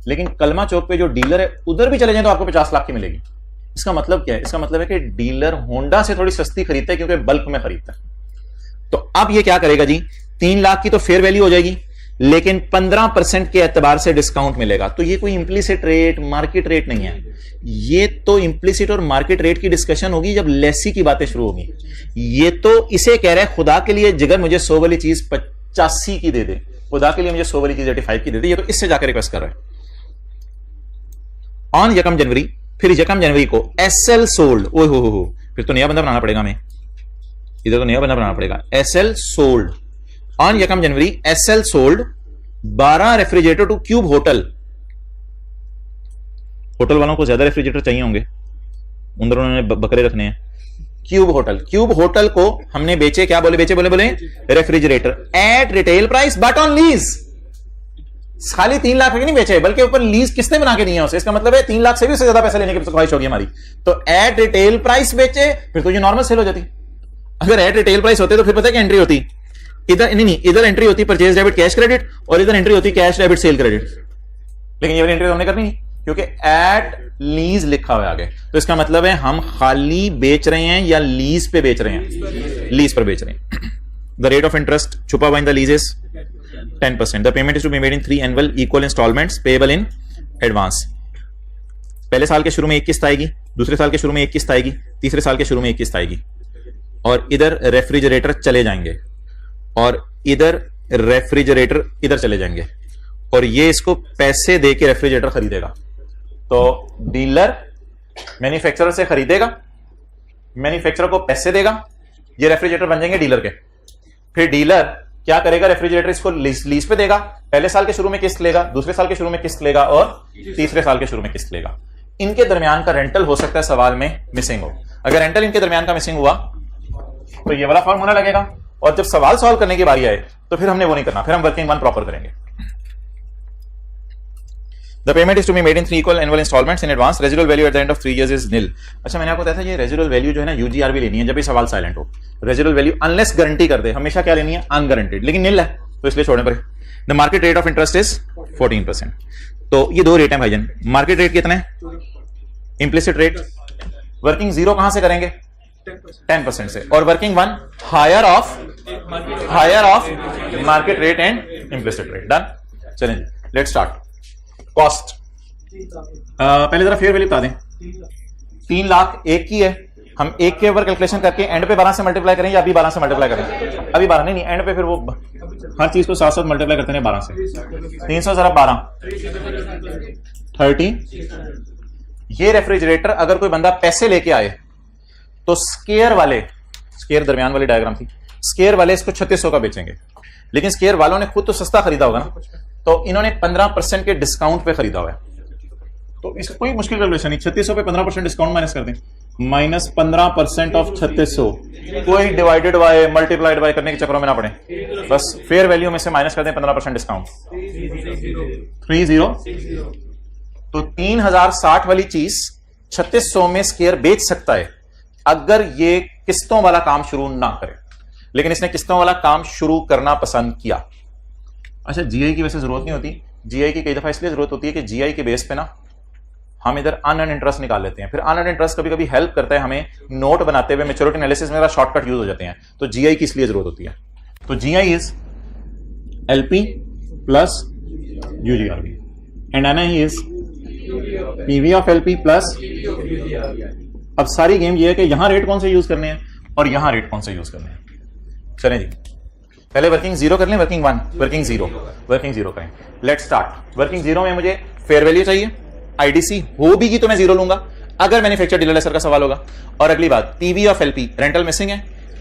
लेकिन कलमा चौक पे जो डीलर है उधर भी चले जाएं तो आपको 50 लाख की मिलेगी। इसका मतलब क्या है? इसका मतलब है कि डीलर होंडा से थोड़ी सस्ती खरीदता है क्योंकि बल्क में खरीदता है। तो अब ये क्या करेगा जी, 3 लाख की तो फेयर वैल्यू हो जाएगी, लेकिन 15% के एतबार से डिस्काउंट मिलेगा। तो ये कोई इंप्लिसिट रेट, मार्केट रेट नहीं है, ये तो इंप्लिसिट और मार्केट रेट की डिस्कशन होगी जब लेसी की बातें शुरू होगी। ये तो इसे कह रहे हैं खुदा के लिए जिगर मुझे 100 वाली चीज 85 की दे दे, खुदा के लिए मुझे 100 वाली चीज 85 की दे दे, ये तो इससे जाकर रिक्वेस्ट कर रहा है। ऑन 1 जनवरी, फिर 1 जनवरी को एसएल सोल्ड, ओ हो, फिर तो नया बंदा बनाना पड़ेगा हमें, इधर तो नया बंदा बनाना पड़ेगा। SL sold on 1 January, SL sold 12 refrigerator to cube hotel. Hotel वालों को ज्यादा रेफ्रिजरेटर चाहिए होंगे, उधर उन्होंने बकरे रखने हैं। क्यूब होटल को हमने बेचे, क्या बोले refrigerator at retail price but on lease. खाली 3 लाख के नहीं बेचे, बल्कि ऊपर लीज किसने बना के दिया उसे, इसका मतलब है 3 लाख से भी उससे ज्यादा पैसा लेने की ख्वाहिश होगी हमारी। तो एट रिटेल प्राइस बेचे, फिर तो ये नॉर्मल सेल हो जाती। अगर एट रिटेल प्राइस होते तो फिर पता है क्या एंट्री होती, इधर नहीं, इधर एंट्री होती परचेज डेबिट कैश क्रेडिट, और इधर एंट्री होती कैश डेबिट सेल क्रेडिट। लेकिन ये वाली एंट्री हमने करनी नहीं, क्योंकि एट लीज लिखा हुआ है आगे। तो इसका मतलब है हम खाली बेच रहे हैं या लीज पे बेच रहे हैं, लीज पर बेच रहे हैं। द रेट ऑफ इंटरेस्ट छुपा हुआ in the lease is 10%। The payment is to be made in 3 annual equal instalments payable in advance. पहले साल के शुरू में 1 किस्त आएगी, दूसरे साल के शुरू में 1 किस्त आएगी, तीसरे साल के शुरू में 1 किस्त आएगी, और इधर रेफ्रिजरेटर चले जाएंगे, और इधर रेफ्रिजरेटर इधर चले जाएंगे, और ये इसको पैसे दे के रेफ्रिजरेटर खरीदेगा। तो डीलर मैन्युफैक्चरर से खरीदेगा, मैन्युफैक्चरर को पैसे देगा, ये रेफ्रिजरेटर बन जाएंगे डीलर के। फिर डीलर क्या करेगा, रेफ्रिजरेटर इसको लीज पे देगा, पहले साल के शुरू में किस्त लेगा, दूसरे साल के शुरू में किस्त लेगा, और तीसरे साल के शुरू में किस्त लेगा। इनके दरमियान का रेंटल हो सकता है सवाल में मिसिंग हो। अगर रेंटल इनके दरमियान का मिसिंग हुआ तो ये वाला फॉर्मूला लगेगा, और जब सवाल सॉल्व करने की बारी आए तो फिर हमने वो नहीं करना, फिर हम वर्किंग वन प्रॉपर करेंगे। The payment is to be made in 3 equal annual installments in advance. Residual value at the end of 3 years is nil. अच्छा, मैंने आपको बताया था ये रेजिडुअल वैल्यू जो है ना यूजीआरबी लेनी है जब भी सवाल साइलेंट हो। रेजिडुअल वैल्यू अनलेस गारंटी कर दे हमेशा क्या लेनी है, अनगारंटीड, लेकिन निल है तो इसलिए छोड़ने पर। The market rate of interest is 14%। तो ये 2 रेट है भाईजान। मार्केट रेट कितने है, इम्प्लिसिट रेट, वर्किंग जीरो कहां से करेंगे, 10% से, और working one higher of market rate and implicit rate. Done, चलें लेट स्टार्ट। कॉस्ट पहले जरा फेयर वैल्यू बता दें। 3 लाख 1 की है, हम 1 के ऊपर कैलकुलेशन करके एंड पे 12 से मल्टीप्लाई करें, या अभी 12 से मल्टीप्लाई करें, अभी 12 नहीं, एंड पे फिर वो हर चीज को साथ साथ मल्टीप्लाई करते हैं 12 से। 300 जरा 12 30। ये रेफ्रिजरेटर अगर कोई बंदा पैसे लेके आए तो स्केयर दरमियान वाली डायग्राम थी, स्केयर वाले इसको 3600 का बेचेंगे, लेकिन स्केयर वालों ने खुद तो सस्ता खरीदा होगा ना, तो इन्होंने 15% के डिस्काउंट पे खरीदा हुआ है। तो इसको कोई मुश्किल कैलकुलेशन नहीं, 3600 पे 15% डिस्काउंट माइनस कर दें, माइनस 15% ऑफ 3600, कोई डिवाइडेड बाय मल्टीप्लाइड बाय करने के चक्रों में ना पड़े, बस फेयर वैल्यू में से माइनस कर दें 15% डिस्काउंट, 30। तो 3060 वाली चीज 3600 में स्केयर बेच सकता है अगर ये किस्तों वाला काम शुरू ना करे, लेकिन इसने किस्तों वाला काम शुरू करना पसंद किया। अच्छा, जीआई की वैसे जरूरत नहीं होती, जीआई की कई दफा इसलिए जरूरत होती है कि जीआई के बेस पे ना हम इधर अनअर्न्ड इंटरेस्ट निकाल लेते हैं, फिर अनअर्न्ड इंटरेस्ट कभी कभी हेल्प करता है हमें नोट बनाते हुए, मैच्योरिटी एनालिसिस में शॉर्टकट यूज हो जाते हैं, तो जीआई की इसलिए जरूरत होती है। तो GI is LP plus UGRB and NI is PV of LP plus. अब सारी गेम ये है कि यहां रेट कौन से यूज करने हैं और यहां रेट कौन से यूज करने हैं। चलें जी, पहले वर्किंग जीरो कर लें, वर्किंग वन, वर्किंग जीरो करें। Let start. वर्किंग जीरो में मुझे फेयर वैल्यू चाहिए, आईडीसी हो भी की तो मैं जीरो लूंगा अगर मैन्युफैक्चर डीलर लेसर का सवाल होगा। और अगली बात, PV of LP rental missing है,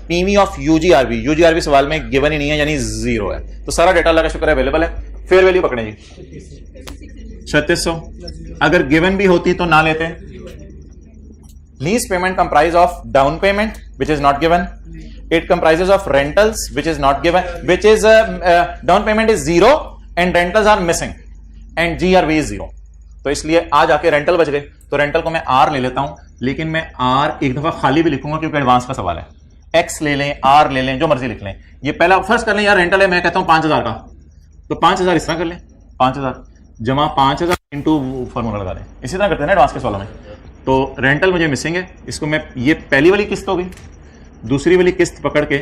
पीवी ऑफ यूजीआरबी सवाल में गिवन ही नहीं है, यानी जीरो है। तो सारा डेटा अल्लाह का शुक्र है अवेलेबल है। फेयर वैल्यू पकड़े जी 3600, अगर गिवन भी होती तो ना लेते। Lease payment comprise of down payment which is not given, it comprises of rentals which is not given, which is down payment is 0 and rentals are missing and GRV is 0। तो इसलिए आज आके rental बच गए, तो rental को मैं R ले लेता हूं, लेकिन मैं R एक दफा खाली भी लिखूंगा क्योंकि एडवांस का सवाल है। X ले लें, R ले लें, जो मर्जी लिख लें। ये पहला फर्स्ट कर लें यार, रेंटल है मैं कहता हूं 5000 का, तो 5000 इस तरह कर लें, 5000 जमा 5000 इंटू फॉर्मूला लगा दें, इसी तरह करते हैं ना एडवांस के सवालों में। तो रेंटल मुझे मिसिंग है, इसको मैं, ये पहली वाली किस्त हो गई, दूसरी वाली किस्त पकड़ के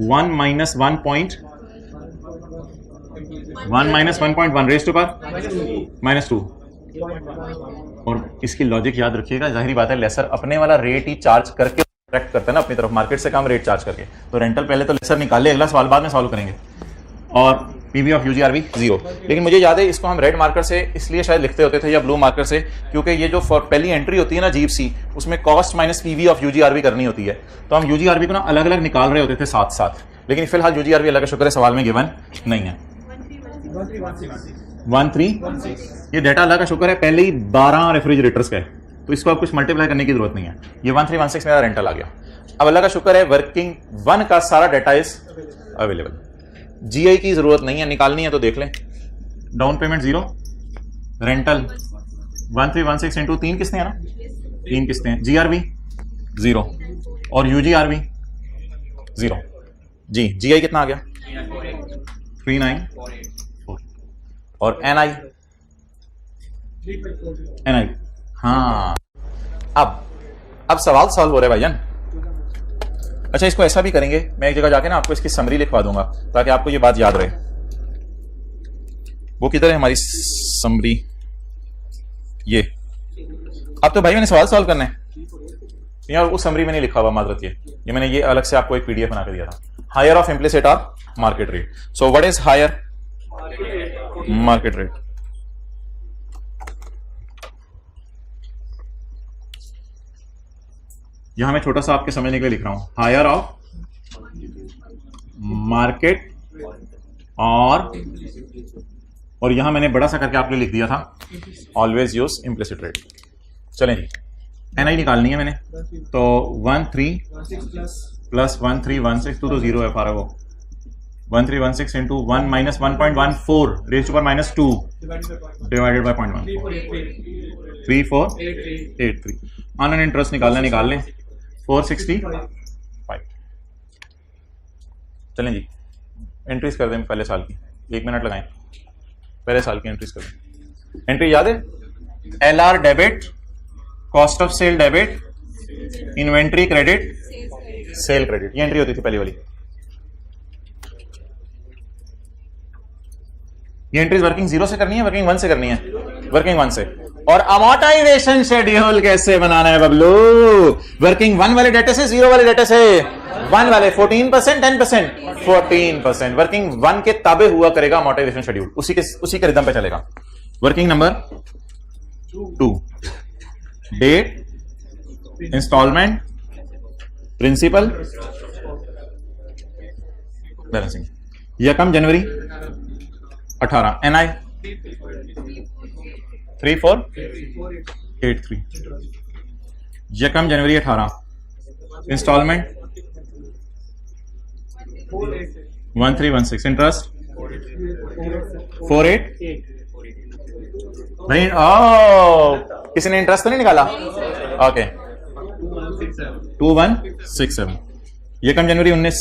1 - 1 1 माइनस 1.1 रेज टू पावर -2। और इसकी लॉजिक याद रखिएगा, जाहिर बात है लेसर अपने वाला रेट ही चार्ज करके ट्रैक्ट करता है ना अपनी तरफ, मार्केट से कम रेट चार्ज करके। तो रेंटल पहले तो लेसर निकाले, अगला सवाल बाद में सॉल्व करेंगे। और पीवी ऑफ यूजीआरवी 0। लेकिन मुझे याद है इसको हम रेड मार्कर से इसलिए शायद लिखते होते थे या ब्लू मार्कर से, क्योंकि ये जो पहली एंट्री होती है ना जीएफसी, उसमें cost minus PV of UGRV करनी होती है। तो हम यूजीआरवी को ना अलग अलग निकाल रहे होते थे साथ साथ, लेकिन फिलहाल यूजीआरवी अल्लाह का शुक्र है सवाल में गिवन नहीं है। 1316 ये डेटा अल्लाह का शुक्र है पहले ही 12 रेफ्रिजरेटर्स का है, तो इसको अब कुछ मल्टीप्लाई करने की जरूरत नहीं है। ये 1316 मेरा रेंटल आ गया। अब अल्लाह का शुक्र है वर्किंग 1 का सारा डेटा इज अवेलेबल। जीआई की जरूरत नहीं है, निकालनी है तो देख लें। डाउन पेमेंट 0, रेंटल 1316 इंटू 3 किस्तें हैं ना, 3 किस्तें हैं। जीआरवी 0 और यूजीआरवी 0। जी जीआई कितना आ गया 3948 और एनआई हाँ। अब सवाल सॉल्व हो रहे भाईजान। अच्छा इसको ऐसा भी करेंगे, मैं एक जगह जाके ना आपको इसकी समरी लिखवा दूंगा ताकि आपको ये बात याद रहे। वो किधर है हमारी समरी, ये। अब तो भाई मैंने सवाल सॉल्व करना है यार, वो समरी में नहीं लिखा हुआ, माजरत ये मैंने ये अलग से आपको एक पीडीएफ बना कर दिया था। Higher of implicit of market rate. So what is higher market rate? यहां मैं छोटा सा आपके समझने के लिए लिख रहा हूं, हायर ऑफ मार्केट और यहां मैंने बड़ा सा करके आपके लिए लिख दिया था ऑलवेज यूज इम्प्लिसिट रेट। चलें जी, एनआई निकालनी है मैंने, तो 13 प्लस 1316 तो 0 है फारा, वो 1316 into 1 minus 1.14 raise to power -2 divided by 0.14 3483। On interest निकाल लें 465। चलें जी एंट्रीज कर दें पहले साल की, 1 मिनट लगाएं, पहले साल की एंट्रीज कर दें। एंट्री याद है, LR debit, cost of sale debit, inventory credit, sale credit, ये एंट्री होती थी पहली वाली। ये एंट्रीज वर्किंग 0 से करनी है, वर्किंग 1 से करनी है, वर्किंग 1 से। और अमोर्टाइजेशन शेड्यूल कैसे बनाना है बबलू? वर्किंग 1 वाले डेटा से 0 वाले डेटा से 1 वाले 14% 10% 14%। वर्किंग 1 के ताबे हुआ करेगा अमोर्टाइजेशन शेड्यूल, उसी के रिदम पे चलेगा। Working number 2, date, installment, principal, balancing. यकम जनवरी 18, एनआई 3483। यकम जनवरी 18, इंस्टॉलमेंट 1316, इंटरेस्ट 48। भाई किसी ने इंटरेस्ट तो नहीं निकाला? ओके 2167। यकम जनवरी 19,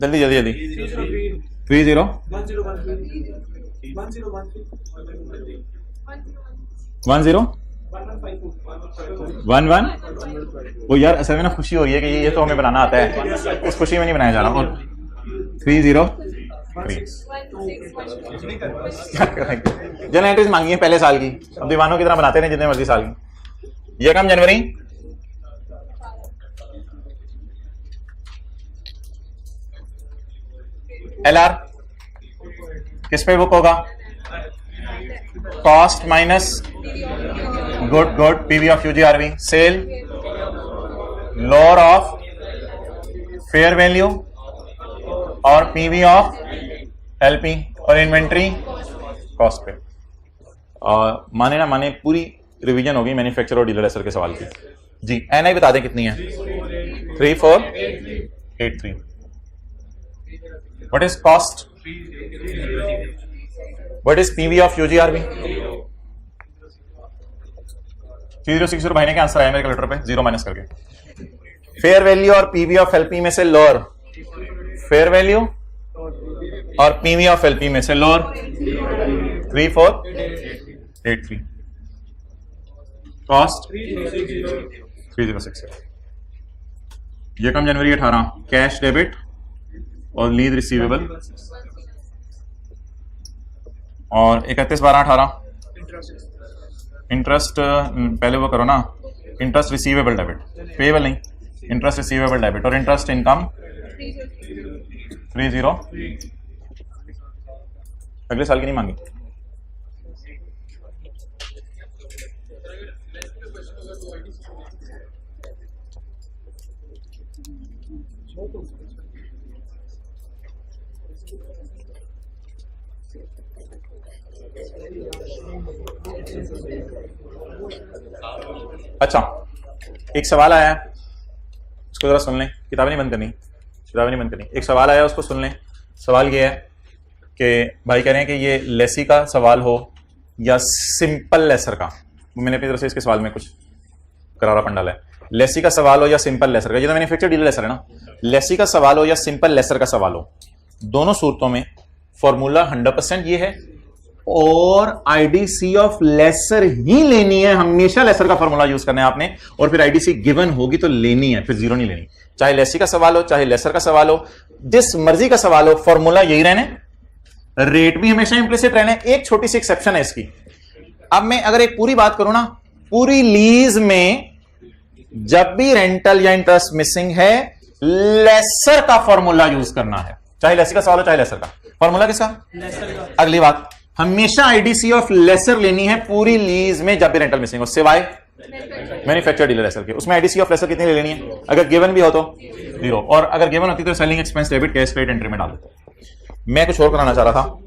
जल्दी 30 11 वो यार असल में ना खुशी हो रही है कि ये तो हमें बनाना आता है, उस खुशी में नहीं बनाया जा रहा। और 303 जनरल एंट्रीज मांगी है पहले साल की, अब दीवानों की तरह बनाते हैं जितने मर्जी साल की। यकम जनवरी एलआर किस पे बुक होगा? Cost minus good PV of UGRV, sale lower of fair value और पीवी ऑफ एलपी और इन्वेंट्री कॉस्ट पे। माने ना माने पूरी रिवीजन होगी मैन्युफैक्चरर और डीलर एसर के सवाल की। जी एनआई बता दें कितनी है? 3483। What is cost? What is PV of UGRV? 3060 महीने का आंसर आया मेरे कैलकुलेटर पे 0 माइनस करके। फेयर वैल्यू और पीवी ऑफ एलपी में से लोअर, फेयर वैल्यू और पीवी ऑफ एलपी में से लोअर 3483। कॉस्ट 3060। यकम जनवरी 18, कैश डेबिट और लीज रिसीवेबल और 31/12/18 इंटरेस्ट पहले वो करो ना, इंटरेस्ट रिसीवेबल डेबिट, पेएबल नहीं, इंटरेस्ट रिसीवेबल डेबिट और इंटरेस्ट इनकम 30 अगले साल की नहीं मांगी। अच्छा, एक सवाल आया है, उसको जरा सुन लें। किताबें नहीं बंद करनी, किताबें नहीं बंद करनी। एक सवाल आया, उसको सुन लें। सवाल ये है कि भाई कह रहे हैं कि ये लेसी का सवाल हो या सिंपल लेसर का। मैंने अपनी तरफ से इसके सवाल में कुछ करारा पंडाल है। लेसी का सवाल हो या सिंपल लेसर का, ये तो मैन्युफैक्चर डीलर लेसर है ना। लेसी का सवाल हो या सिंपल लेसर का सवाल हो, दोनों सूरतों में फॉर्मूला 100% ये है और आईडीसी ऑफ लेसर ही लेनी है। हमेशा लेसर का फॉर्मूला यूज करना है आपने, और फिर आईडीसी गिवन होगी तो लेनी है, फिर जीरो नहीं लेनी। चाहे लेसी का सवाल हो चाहे लेसर का सवाल हो, जिस मर्जी का सवाल हो, फॉर्मूला यही रहने, रेट भी हमेशा इंप्लिसिट रहने। एक छोटी सी एक्सेप्शन है इसकी। अब मैं अगर एक पूरी बात करूं ना, पूरी लीज में जब भी रेंटल या इंटरेस्ट मिसिंग है, लेसर का फॉर्मूला यूज करना है। चाहे लेसी का सवाल हो चाहे लेसर का। फॉर्मूला किसका? लेसर का। अगली बात, हमेशा आईडीसी ऑफ लेसर लेनी है पूरी लीज में जब भी रेंटल मिसिंग हो, सिवाय मैन्युफैक्चर डीलर लेसर के। उसमें आईडीसी ऑफ लेसर कितनी ले लेनी है? अगर गिवन भी हो तो जीरो, और अगर गिवन होती तो selling expense debit cash credit entry में डाल देते। मैं कुछ और कराना चाह रहा था।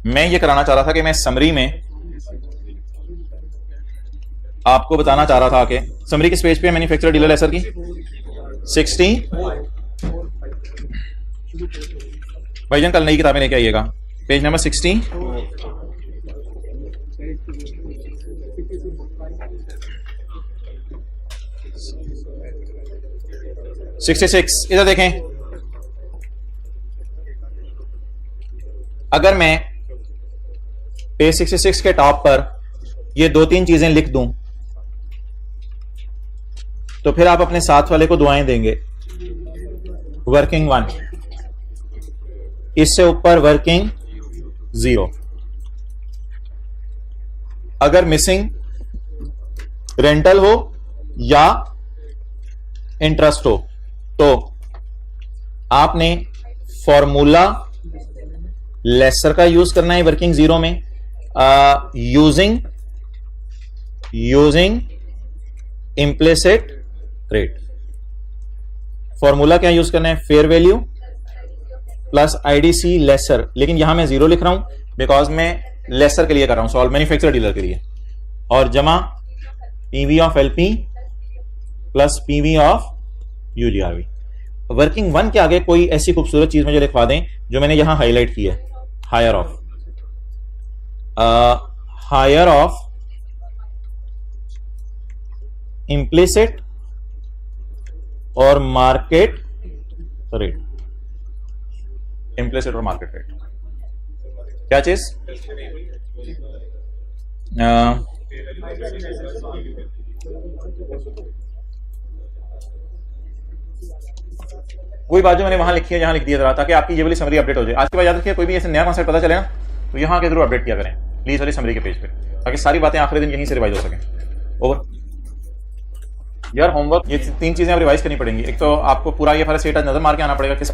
मैं ये कराना चाह रहा था कि मैं समरी में आपको बताना चाह रहा था कि समरी किस पेज पे है मैन्युफैक्चर डीलर लेसर की? 60। भाईजान कल नई किताबें लेके आइएगा। Page number 60। इधर देखें। अगर मैं पेज 66 के टॉप पर ये 2-3 चीजें लिख दूं तो फिर आप अपने साथ वाले को दुआएं देंगे। वर्किंग 1, इससे ऊपर वर्किंग 0। अगर मिसिंग रेंटल हो या इंटरेस्ट हो तो आपने फॉर्मूला लेसर का यूज करना है वर्किंग 0 में, यूजिंग इम्प्लिसिट रेट। फॉर्मूला क्या यूज करना है? Fair value plus IDC lesser, लेकिन यहां मैं 0 लिख रहा हूं बिकॉज मैं लेसर के लिए कर रहा हूं, सॉल्व मैन्युफैक्चर डीलर के लिए, और जमा PV of LP plus PV of UGRV. Working 1 के आगे कोई ऐसी खूबसूरत चीज मुझे लिखवा दें जो मैंने यहां हाईलाइट की है। हायर ऑफ इम्प्लिसिट और मार्केट रेट। इम्प्लिसिट और मार्केट रेट क्या चीज? वही बात जो मैंने वहां लिखी है यहां लिख दिया जरा, ताकि आपकी ये वाली समरी अपडेट हो जाए। आज के बाद याद रखिए, कोई भी ऐसे नया कॉन्सेप्ट पता चले ना तो यहां के जरूर अपडेट किया करें प्लीज वाली समरी के पेज पे, ताकि सारी बातें आखिरी दिन यहीं से रिवाइज हो सकें। ओवर यार होमवर्क, ये 3 चीजें आप रिवाइज करनी पड़ेंगी। एक तो आपको पूरा ये फर्स्ट सेट नजर मार के आना पड़ेगा किस